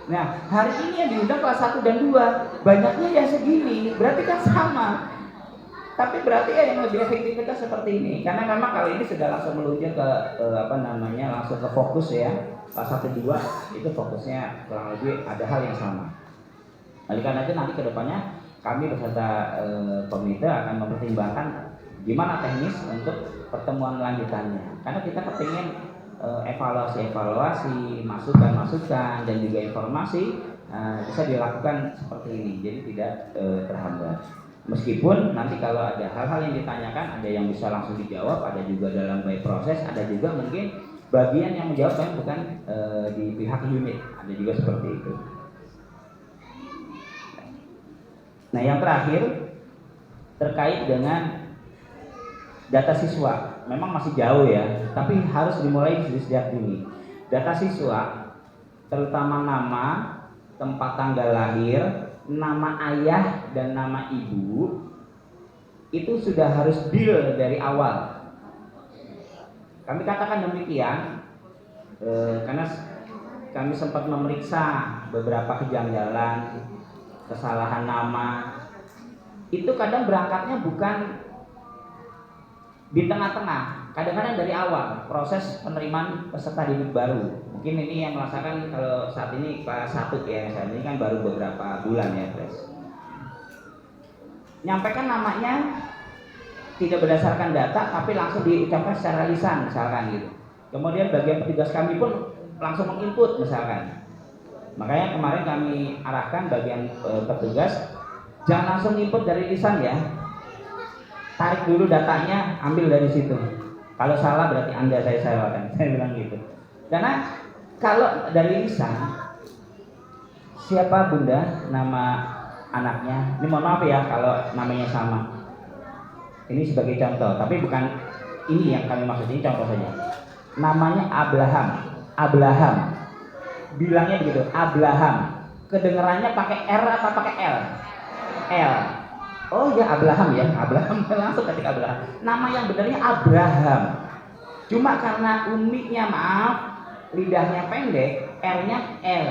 Nah, hari ini yang diundang kelas 1 dan 2, banyaknya ya segini, berarti kan sama. Tapi berarti ya yang lebih efektivitas seperti ini, karena memang kali ini sudah langsung meluncur ke langsung ke fokus ya. Kelas 1 2 itu fokusnya kurang lebih ada hal yang sama. Oleh karena itu nanti kedepannya kami beserta komite akan mempertimbangkan gimana teknis untuk pertemuan lanjutannya, karena kita kepingin evaluasi, masukan-masukan dan juga informasi bisa dilakukan seperti ini, jadi tidak terhambat. Meskipun nanti kalau ada hal-hal yang ditanyakan, ada yang bisa langsung dijawab, ada juga dalam by proses, ada juga mungkin bagian yang menjawab yang bukan di pihak unit, ada juga seperti itu. Nah, yang terakhir terkait dengan data siswa, memang masih jauh ya, tapi harus dimulai sejak dini. Data siswa, terutama nama, tempat tanggal lahir, nama ayah dan nama ibu, itu sudah harus deal dari awal. Kami katakan demikian karena kami sempat memeriksa beberapa kejanggalan, kesalahan nama. Itu kadang berangkatnya bukan di tengah-tengah, kadang-kadang dari awal proses penerimaan peserta didik baru. Mungkin ini yang merasakan kalau saat ini kelas 1 ya, saat ini kan baru beberapa bulan ya, Pres. Nyampaikan namanya tidak berdasarkan data, tapi langsung diucapkan secara lisan misalkan gitu. Kemudian bagian petugas kami pun langsung menginput misalkan. Makanya kemarin kami arahkan bagian petugas jangan langsung input dari lisan ya. Tarik dulu datanya, ambil dari situ. Kalau salah berarti Anda saya salahkan. Saya bilang gitu. Karena kalau dari lisan, siapa bunda nama anaknya? Ini mohon maaf ya kalau namanya sama. Ini sebagai contoh, tapi bukan ini yang kami maksud, ini contoh saja. Namanya Abraham. Bilangnya begitu, Abraham. Kedengarannya pakai R atau pakai L? L. Oh ya Abraham ya, Abraham langsung ketik Abraham. Nama yang benarnya Abraham. Cuma karena uniknya maaf, lidahnya pendek, R-nya L,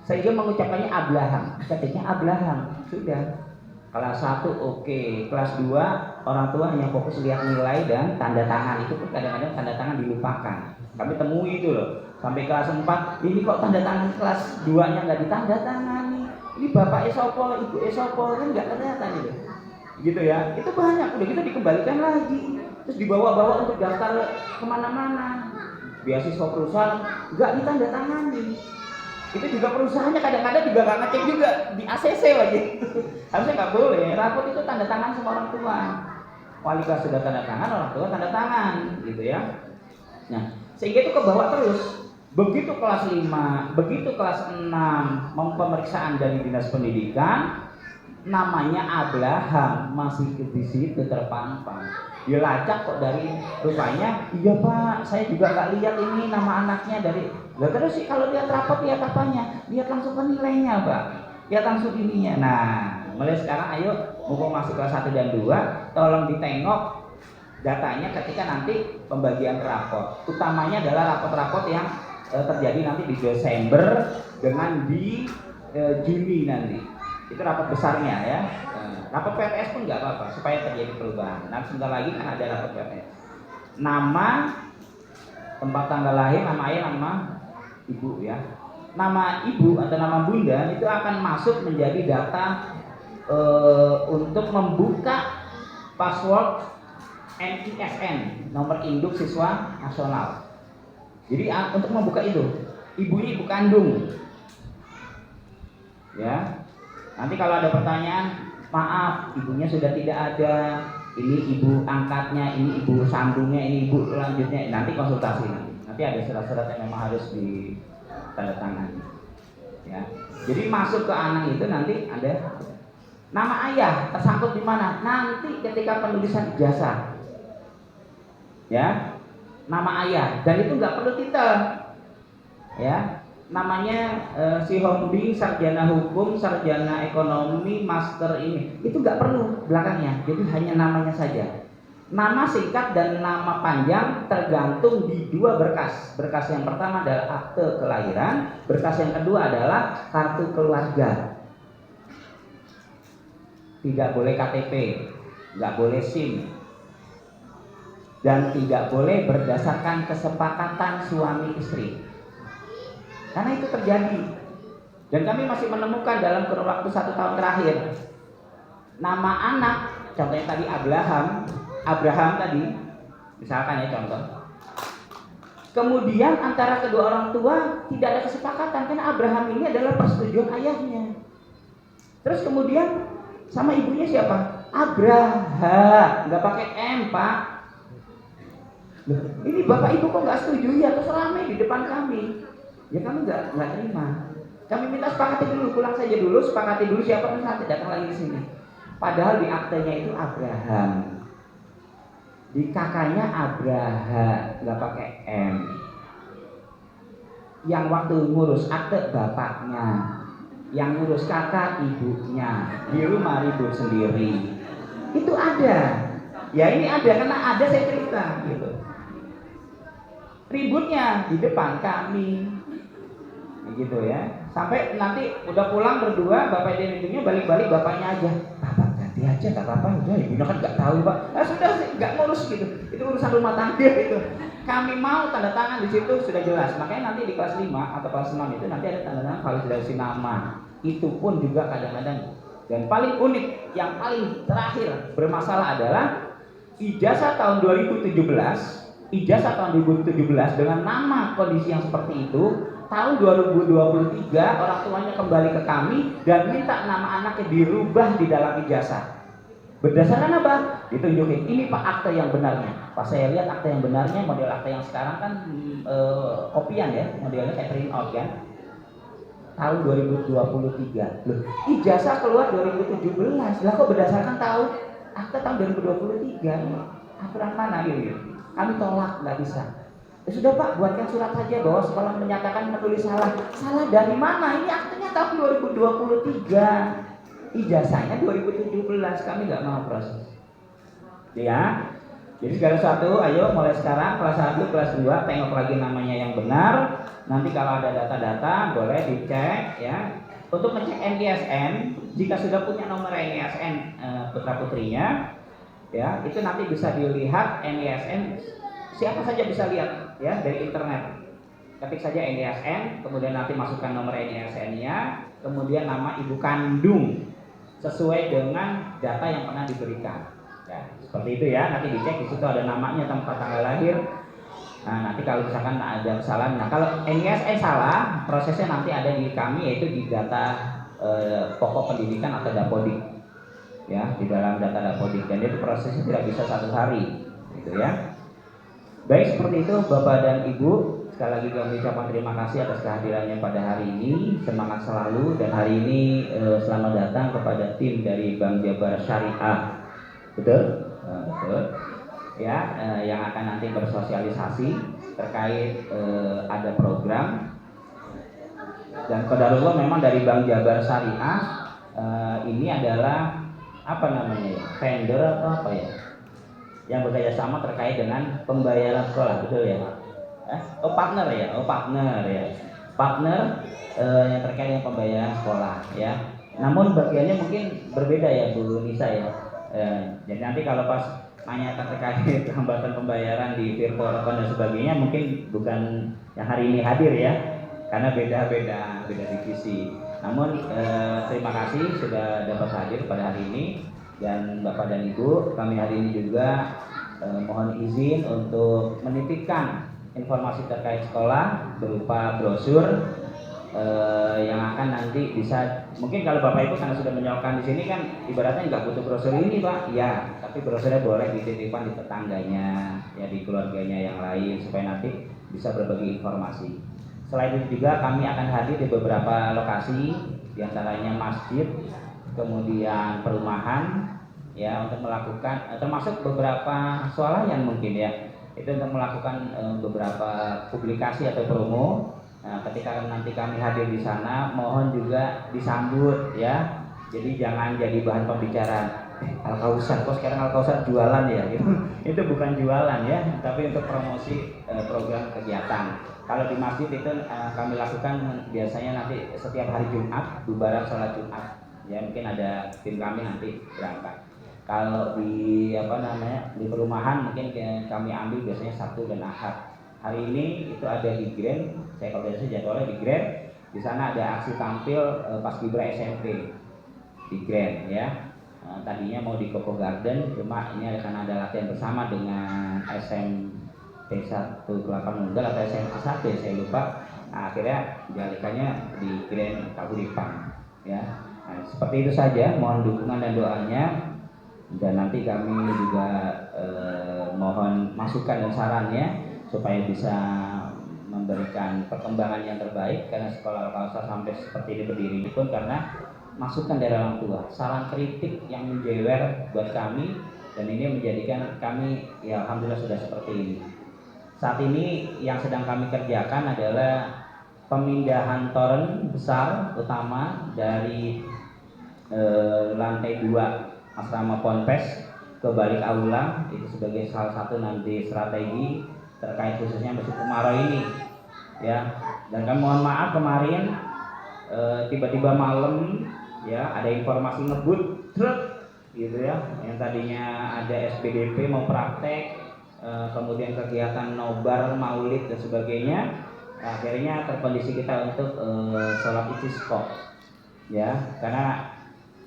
sehingga mengucapkannya Abraham. Ketiknya Abraham. Sudah. Kelas 1 oke, kelas 2 orang tua hanya fokus lihat nilai dan tanda tangan. Itu pun kadang-kadang tanda tangan dilupakan. Kami temui itu loh. Sampai kelas 4, ini kok tanda tangan kelas 2-nya nggak ditanda tangani. Ini bapak esopo, ibu esopo, kan nggak kelihatan itu, gitu ya. Itu banyak, udah kita dikembalikan lagi, terus dibawa-bawa untuk daftar kemana-mana. beasiswa perusahaan nggak ditandatangani. Itu juga perusahaannya kadang-kadang juga nggak ngecek juga di ACC lagi. Harusnya nggak boleh. Rapot itu tanda tangan sama orang tua. Wali kelas sudah tanda tangan, orang tua tanda tangan, gitu ya. Nah, sehingga itu kebawa terus. Begitu kelas 5, begitu kelas 6 pemeriksaan dari dinas pendidikan, namanya Abraham masih di situ terpampang. Dilacak kok dari rupanya, iya Pak, saya juga nggak lihat ini nama anaknya dari. Lah terus sih kalau lihat rapot lihat apanya? Lihat langsung ke nilainya Pak. Lihat langsung ininya. Nah, mulai sekarang ayo mumpung masuk kelas 1 dan 2, tolong ditengok datanya ketika nanti pembagian rapot. Utamanya adalah rapot-rapot yang terjadi nanti di Desember dengan di Juni nanti. Itu rapat besarnya ya. Rapat PTS pun nggak apa-apa supaya terjadi perubahan. Nah sebentar lagi kan ada rapat PTS. Nama, tempat tanggal lahir, nama ayah, nama ibu ya. Nama ibu atau nama bunda itu akan masuk menjadi data untuk membuka password NISN, nomor induk siswa nasional. Jadi untuk membuka itu, ibunya ibu kandung. Ya. Nanti kalau ada pertanyaan, maaf, ibunya sudah tidak ada. Ini ibu angkatnya, ini ibu sambungnya, ini ibu lanjutnya. Nanti konsultasi nanti ada surat-surat yang memang harus ditandatangani. Ya. Jadi masuk ke anak itu nanti ada nama ayah tersangkut di mana? Nanti ketika penulisan ijazah. Ya. Nama ayah dan itu nggak perlu titel. Ya. Namanya si Hombing, sarjana hukum, sarjana ekonomi, master ini, itu nggak perlu belakangnya, jadi hanya namanya saja. Nama singkat dan nama panjang tergantung di 2 berkas. Berkas yang pertama adalah akte kelahiran, berkas yang kedua adalah kartu keluarga. Tidak boleh KTP, nggak boleh SIM, dan tidak boleh berdasarkan kesepakatan suami istri. Karena itu terjadi. Dan kami masih menemukan dalam kurun waktu 1 tahun terakhir, nama anak, contohnya tadi Abraham tadi, misalkan ya contoh. Kemudian antara kedua orang tua tidak ada kesepakatan karena Abraham ini adalah persetujuan ayahnya. Terus kemudian sama ibunya siapa? Abraha, nggak pakai M Pak. Loh, ini bapak ibu kok nggak setuju? Ya terus rame di depan kami. Ya kami nggak terima. Kami minta sepakati dulu, pulang saja dulu, sepakati dulu siapa pun nanti datang lagi ke sini. Padahal di aktenya itu Abraham, di kakaknya Abraha, nggak pakai M. Yang waktu ngurus akte bapaknya, yang ngurus kakak ibunya, di rumah ribut sendiri. Itu ada. Ya ini ada karena ada saya cerita gitu. Ributnya di depan kami. Gitu ya, sampai nanti udah pulang berdua, bapak dan ibunya balik-balik bapaknya aja, bapak ganti aja nggak apa-apa, udah ibunya kan nggak tahu Pak, sudah nggak ngurus gitu, itu urusan rumah tangga gitu. Kami mau tanda tangan di situ sudah jelas, makanya nanti di kelas 5 atau kelas 6 itu nanti ada tanda tangan validasi nama, itu pun juga kadang-kadang. Dan paling unik, yang paling terakhir bermasalah adalah ijazah tahun 2017, ijazah tahun 2017 dengan nama kondisi yang seperti itu. Tahun 2023 orang tuanya kembali ke kami dan minta nama anaknya dirubah di dalam ijazah. Berdasarkan apa? Ditunjukin, ini Pak akte yang benarnya. Pas saya lihat akte yang benarnya, model akte yang sekarang kan kopian ya, modelnya kayak print out kan. Tahun 2023. Loh, ijazah keluar 2017. Lah kok berdasarkan tahun akte tahun 2023? Aturan mana gitu? Kami tolak, nggak bisa. Ya sudah Pak, buatkan surat saja bahwa sekolah menyatakan menulis salah. Salah dari mana? Ini aktenya tahun 2023. Ijazahnya 2017. Kami nggak mau proses. Ya. Jadi segala sesuatu, ayo mulai sekarang kelas 1, kelas 2 tengok lagi namanya yang benar. Nanti kalau ada data-data boleh dicek ya. Untuk ngecek NISN, jika sudah punya nomor NISN putra putrinya, ya itu nanti bisa dilihat NISN. Siapa saja bisa lihat ya dari internet. Ketik saja NISN, kemudian nanti masukkan nomor NISN-nya, kemudian nama ibu kandung sesuai dengan data yang pernah diberikan. Ya, seperti itu ya. Nanti dicek di situ ada namanya, tempat tanggal lahir, Nah, nanti kalau misalkan ada kesalahan, nah kalau NISE salah, prosesnya nanti ada di kami, yaitu di data pokok pendidikan atau Dapodik, ya, di dalam data Dapodik, dan itu prosesnya tidak bisa 1 hari, gitu ya. Baik, seperti itu Bapak dan Ibu, sekali lagi kami ucapkan terima kasih atas kehadirannya pada hari ini. Semangat selalu, dan hari ini selamat datang kepada tim dari Bank Jabar Syariah, betul? Betul. Ya, yang akan nanti bersosialisasi terkait ada program, dan qadarullah memang dari Bank Jabar Syariah ini adalah apa namanya ya, vendor atau apa ya, yang bekerja sama terkait dengan pembayaran sekolah, betul ya? Partner ya, partner yang terkait dengan pembayaran sekolah ya. Namun bagiannya mungkin berbeda ya Bu Nisa ya. Jadi nanti kalau pas nanya terkait hambatan pembayaran di Virtual dan sebagainya, mungkin bukan yang hari ini hadir ya, karena beda divisi. Namun terima kasih sudah dapat hadir pada hari ini, dan Bapak dan Ibu, kami hari ini juga mohon izin untuk menitipkan informasi terkait sekolah berupa brosur yang akan nanti bisa, mungkin kalau Bapak Ibu karena sudah menyewakan di sini kan ibaratnya nggak butuh brosur ini Pak, ya, tapi brosurnya boleh dititipkan di tetangganya, ya, di keluarganya yang lain, supaya nanti bisa berbagi informasi. Selain itu juga kami akan hadir di beberapa lokasi, diantaranya masjid, kemudian perumahan, ya, untuk melakukan termasuk beberapa swalayan mungkin ya, itu untuk melakukan beberapa publikasi atau promo. Nah, ketika nanti kami hadir di sana, mohon juga disambut ya. Jadi jangan jadi bahan pembicaraan. Al-Kausar, kok sekarang Al-Kausar jualan ya? Gitu. Itu bukan jualan ya, tapi untuk promosi program kegiatan. Kalau di masjid itu kami lakukan biasanya nanti setiap hari Jumat, bubaran sholat Jumat. Ya, mungkin ada tim kami nanti berangkat. Kalau di di perumahan mungkin kami ambil biasanya Sabtu dan Ahad. Hari ini itu ada di Grand, saya koordinasi jadwalnya di Grand. Di sana ada aksi tampil Paskibra SMP di Grand ya. Tadinya mau di Koko Garden, cuma ini akan ada latihan bersama dengan SMP 1 Kelapa Nunggal atau SMA 1 ya, saya lupa. Nah, akhirnya dialihkannya di Grand Kahuripan ya. Nah, seperti itu saja, mohon dukungan dan doanya. Dan nanti kami juga mohon masukan dan sarannya supaya bisa memberikan perkembangan yang terbaik, karena sekolah Al-Kausar sampai seperti ini berdiri ini pun karena masukan dari orang tua, saran kritik yang menjewer buat kami, dan ini menjadikan kami ya alhamdulillah sudah seperti ini. Saat ini yang sedang kami kerjakan adalah pemindahan toren besar utama dari lantai 2 asrama Ponpes ke balik aula, itu sebagai salah satu nanti strategi terkait khususnya musim kemarau ini ya. Dan kami mohon maaf kemarin tiba-tiba malam ya ada informasi ngebut truk gitu ya, yang tadinya ada SPDP mau praktek, kemudian kegiatan nobar, maulid dan sebagainya, akhirnya terkondisi kita untuk sholat istisqa ya, karena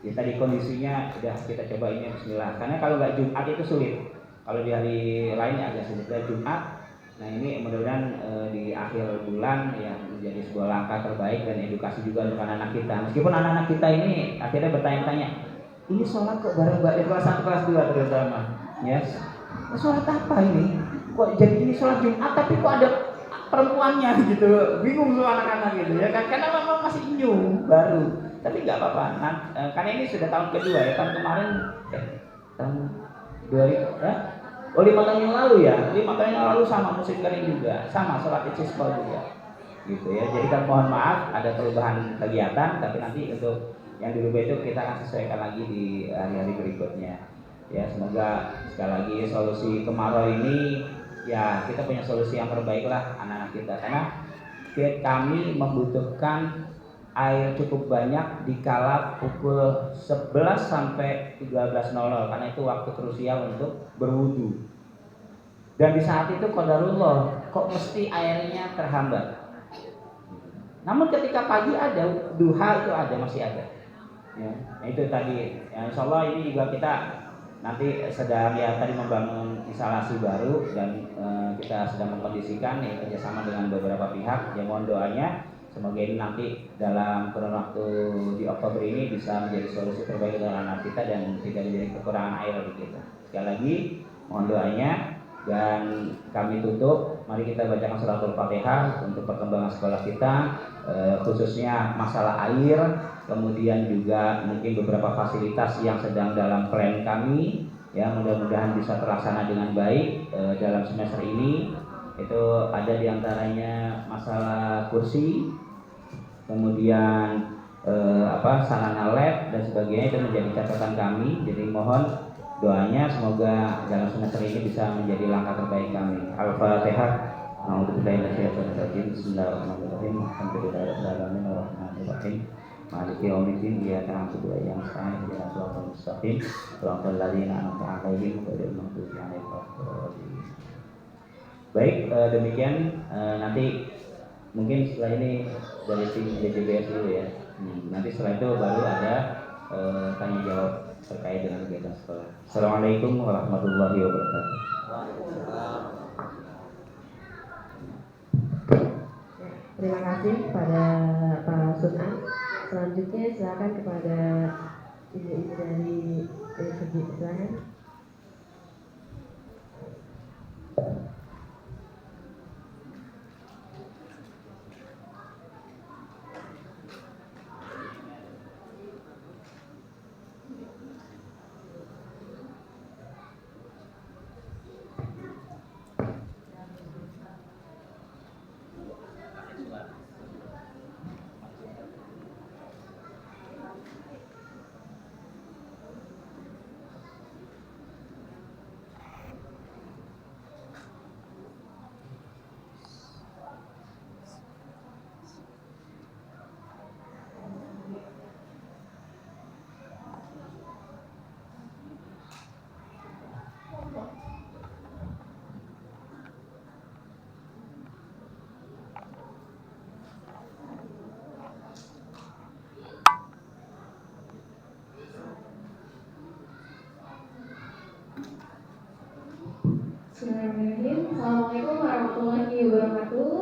ya tadi kondisinya sudah kita coba ini bismillah, karena kalau nggak Jumat itu sulit, kalau di hari lain agak sulit, dan Jumat. Nah ini mudah-mudahan di akhir bulan ya menjadi sebuah langkah terbaik dan edukasi juga untuk anak-anak kita. Meskipun anak-anak kita ini akhirnya bertanya-tanya, ini sholat kok bareng kelas 1 kelas 2 terutama, yes. Sholat apa ini? Kok jadi ini sholat Jumat tapi kok ada perempuannya gitu? Bingung tuh anak-anak gitu ya kan? Karena memang masih new baru. Tapi nggak apa-apa. Nah, karena ini sudah tahun kedua ya. Tahun kemarin tahun 2000 ya. 5 tahun yang lalu ya, 5 tahun yang lalu sama musim kering juga, sama sholat istisqa juga, gitu ya. Jadi kan mohon maaf ada perubahan kegiatan, tapi nanti untuk yang dirubah itu kita akan sesuaikan lagi di hari-hari berikutnya. Ya semoga sekali lagi solusi kemarau ini ya kita punya solusi yang terbaik lah anak-anak kita, karena kami membutuhkan air cukup banyak di kala pukul 11 sampai 13.00 karena itu waktu krusial untuk berwudu. Dan di saat itu qadarullah kok mesti airnya terhambat. Namun ketika pagi ada, duha itu ada, masih ada. Ya, nah itu tadi. Ya, insya Allah ini juga kita nanti sedang ya tadi membangun instalasi baru dan kita sedang mengkondisikan ya kerjasama dengan beberapa pihak. Ya mohon doanya semoga ini nanti dalam kurun waktu di Oktober ini bisa menjadi solusi terbaik untuk anak kita dan tidak menjadi kekurangan air begitu. Sekali lagi mohon doanya dan kami tutup. Mari kita bacakan suratul Fatihah untuk perkembangan sekolah kita, khususnya masalah air, kemudian juga mungkin beberapa fasilitas yang sedang dalam plan kami, ya mudah-mudahan bisa terlaksana dengan baik dalam semester ini. Itu ada diantaranya masalah kursi, kemudian sarana lab dan sebagainya, itu menjadi catatan kami. Jadi mohon doanya semoga dalam semester ini bisa menjadi langkah terbaik kami. Al-Fatihah. A'udzubillahi minasyaitonir rajim. Bismillahirrahmanirrahim. Alhamdulillahirabbil alamin arrahmanirrahim. Maliki yaumiddin. Iyyaka na'budu wa iyyaka nasta'in. Ihdinas siratal mustaqim. Shiratal ladzina an'amta 'alaihim ghairil maghdubi 'alaihim waladdallin. Baik, demikian nanti mungkin setelah ini dari tim DJBS dulu ya. Nanti setelah itu baru ada tanya jawab terkait dengan kegiatan sekolah. Assalamualaikum warahmatullahi wabarakatuh. Terima kasih kepada Pak Sunan. Selanjutnya silakan kepada ibu-ibu dari segi silakan. Bismillahirrahmanirrahim. Assalamualaikum warahmatullahi wabarakatuh.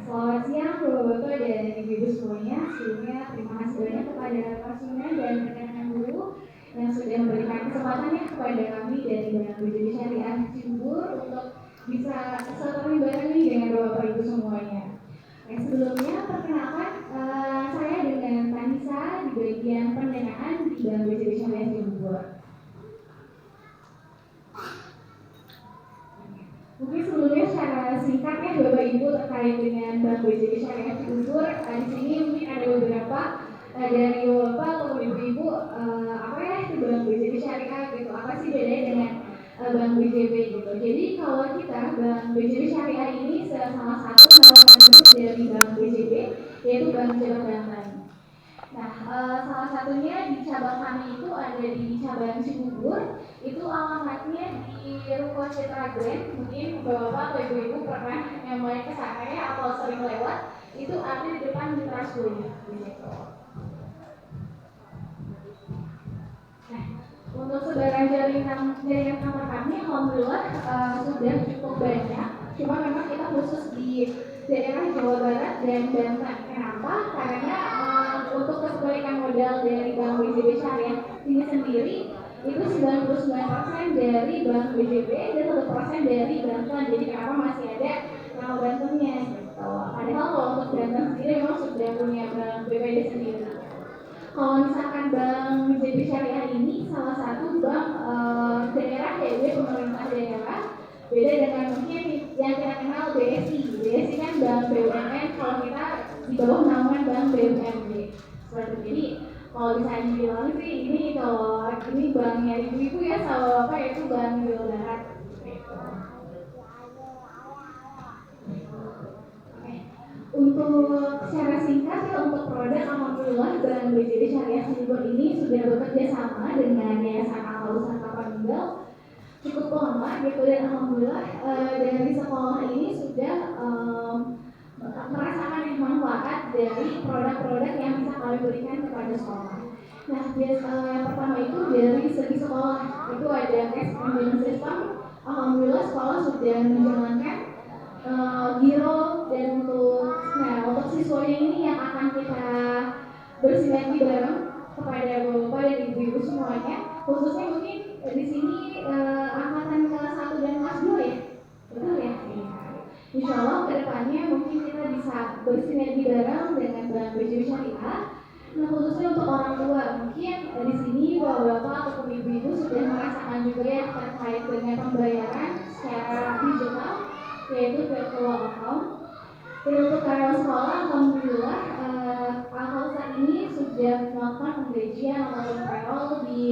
Selamat siang Bapak-Bapak dan Ibu-Ibu semuanya. Sebelumnya terima kasih banyak kepada Pak Sunan dan rekan-rekan guru yang sudah memberikan kesempatannya kepada kami dari Bank BJB Syariah Cibubur untuk bisa selalu barengan dengan Bapak Ibu semuanya. Sebelumnya perkenalkan saya dengan Tanisa di bagian pendanaan di Bank BJB Syariah Cibubur. Mungkin sebelumnya secara singkat ya Bapak Ibu terkait dengan Bank BJB Syariah Cibubur. Di sini mungkin ada beberapa dari Bapak atau Ibu-Ibu apa ya itu Bank BJB Syariah gitu. Apa sih bedanya dengan Bank BJB gitu. Jadi kalau kita Bank BJB Syariah ini salah satu nama member dari Bank BJB yaitu Bank Cabang Banten. Nah, salah satunya di cabang kami itu ada di cabang Cibubur. Itu alamatnya di Ruko Citra Grand. Mungkin Bapak atau Ibu-Ibu pernah nyamai ke sana ya atau sering lewat. Itu ada di depan Mitra Suli gitu. Nah, untuk sebaran jaringan kamar kami alhamdulillah sudah cukup banyak. Cuma memang kita khusus di daerah Jawa Barat dan Banten. Kenapa? Karena untuk kepemilikan modal dari Bank BJB Syariah ini sendiri itu 99% dari Bank BJB dan 1% dari Banten. Jadi kenapa masih ada nama Bantennya gitu. Padahal kalau untuk Banten sendiri memang sudah punya Bank BPD sendiri. Kalau misalkan Bank BJB Syariah ini salah satu bank daerah ya, dia pemerintah daerah. Beda dengan mungkin yang kita kenal BSI. BSI kan Bank BUMN, kalau kita di bawah naungan Bank BUMD. Seperti ini. Kalau bisa dibilang sih ini kalau ini banknya ibu-ibu ya sama bapak itu Bank Jawa Barat. Untuk secara singkat ya untuk produk alhamdulillah Bank BJB Syariah Cibubur ini sudah bekerja sama dengan Yayasan Al-Usaha Meninggal cukup lama gitu dan alhamdulillah dari sekolah ini sudah merasakan manfaat dari produk-produk yang bisa kami berikan kepada sekolah. Nah, yang pertama itu dari segi sekolah, itu ada cash management system. Alhamdulillah sekolah sudah menjalankan giro, dan untuk siswanya ini yang akan kita bersinergi bareng kepada bapak dan ibu-ibu semuanya, khususnya mungkin di sini angkatan kelas 1 dan kelas 2 ya, betul ya? Insya Allah kedepannya mungkin kita bisa bersinergi bareng dengan Bank BJB Syariah. Nah, khususnya untuk orang tua, mungkin di sini bapak-bapak ataupun ibu-ibu sudah merasakan juga ya terkait dengan pembayaran secara digital, yaitu virtual account. Dan untuk karyawan sekolah, alhamdulillah Al-Kausar ini sudah melakukan penggajian ataupun payroll di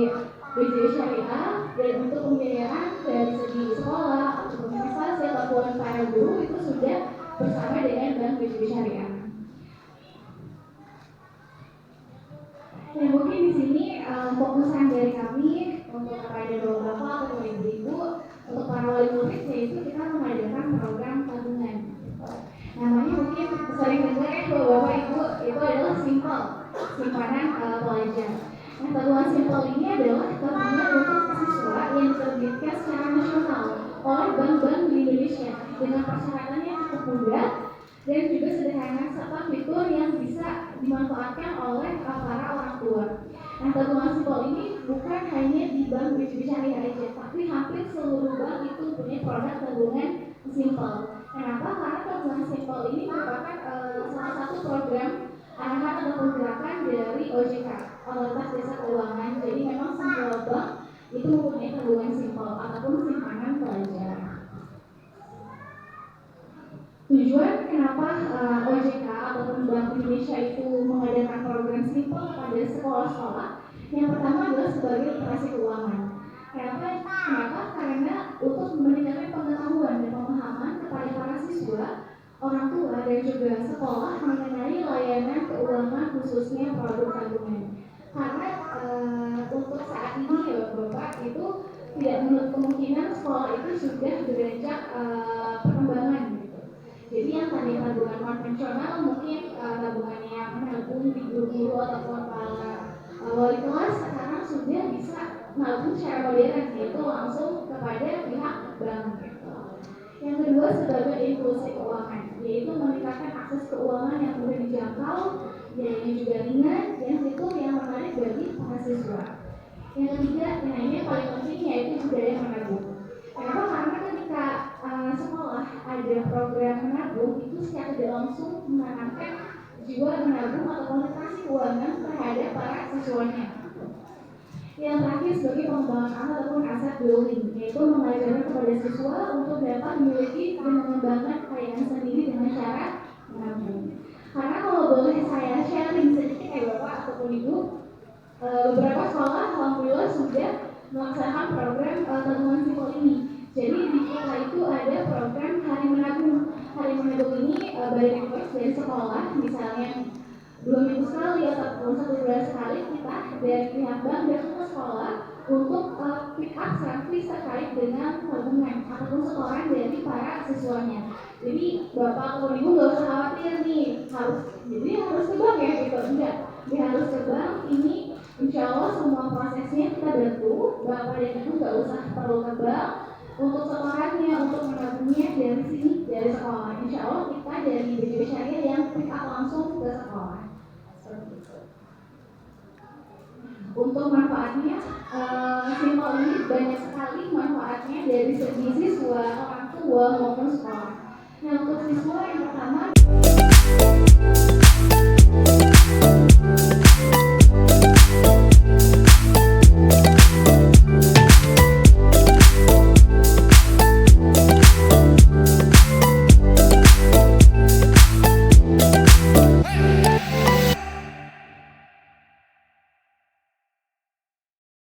BJB Syariah, dan untuk pembiayaan dari segi sekolah ataupun investasi ataupun para guru itu sudah bersama dengan Bank BJB Syariah. Dan mungkin di sini fokusan dari kami untuk kepada bapak ataupun ibu-ibu, untuk para wali murid, yaitu kita mengadakan program tabungan. Namanya mungkin sering dengar ya bapak ibu, itu adalah simpanan pelajar. Nah, tabungan simpel ini adalah tabungan untuk siswa yang diterbitkan secara nasional oleh bank-bank di Indonesia dengan persyaratan yang cukup mudah dan juga sederhana, serta fitur yang bisa dimanfaatkan oleh para orang tua. Nah, tabungan simpel ini bukan hanya di Bank BJB Syariah aja, tapi hampir seluruh bank itu punya produk tabungan simpel. Kenapa? Karena tabungan simpel ini merupakan salah satu program arahan ataupun gerakan dari OJK, Otoritas Jasa Keuangan. Jadi memang semua bank itu mempunyai tabungan simpel ataupun simpanan pelajar. Tujuan kenapa OJK ataupun Bank Indonesia itu mengadakan program simpel pada sekolah-sekolah, yang pertama adalah sebagai literasi keuangan. Kenapa? Karena untuk meningkatkan pengetahuan dan pemahaman kepada para siswa, orang tua dan juga sekolah mengenai layanan keuangan, khususnya produk tabungan. Karena untuk saat ini ya Bapak, itu tidak menutup kemungkinan sekolah itu sudah beranjak perkembangan gitu. Jadi yang tadi tabungan konvensional, mungkin tabungan yang menabung di guru-guru ataupun para wali kelas, sekarang sudah bisa menabung secara modern, yaitu langsung kepada pihak bank gitu. Yang kedua sebagai inklusi keuangan, yaitu meningkatkan akses keuangan yang mudah dijangkau, biayanya juga ringan, dan fitur yang menarik bagi para siswa. Yang ketiga, nah ini yang paling penting, yaitu budaya menabung. Kenapa? Karena ketika sekolah ada program menabung, itu secara tidak langsung menanamkan jiwa menabung atau literasi keuangan terhadap para siswanya. Yang terakhir sebagai pengembangan aset ataupun aset building, yaitu mengajarkan kepada siswa untuk dapat memiliki dan mengembangkan kekayaan sendiri dengan cara menabung. Karena kalau boleh saya sharing sedikit Bapak ataupun Ibu, beberapa sekolah alhamdulillah sudah melaksanakan program tabungan simpel ini. Jadi di kita itu ada program Hari Menabung. Hari Menabung ini by request dari sekolah, misalnya 2 minggu sekali ataupun 1 bulan sekali kita dari pihak bank datang ke sekolah untuk pick up servis terkait dengan tabungan ataupun setoran dari para siswanya. Jadi bapak atau ibu nggak usah khawatir nih harus ke bank ya gitu, enggak, dia harus ke bank. Ini insya Allah semua prosesnya kita bantu, bapak dan ibu nggak usah perlu ke bank. Untuk setorannya, untuk menabungnya dari sini, dari sekolah. Insya Allah kita dari BJB Syariah yang pick up langsung ke sekolah. Untuk manfaatnya, simpel ini banyak sekali manfaatnya dari segi siswa, orang tua maupun sekolah. Nah, untuk siswa yang pertama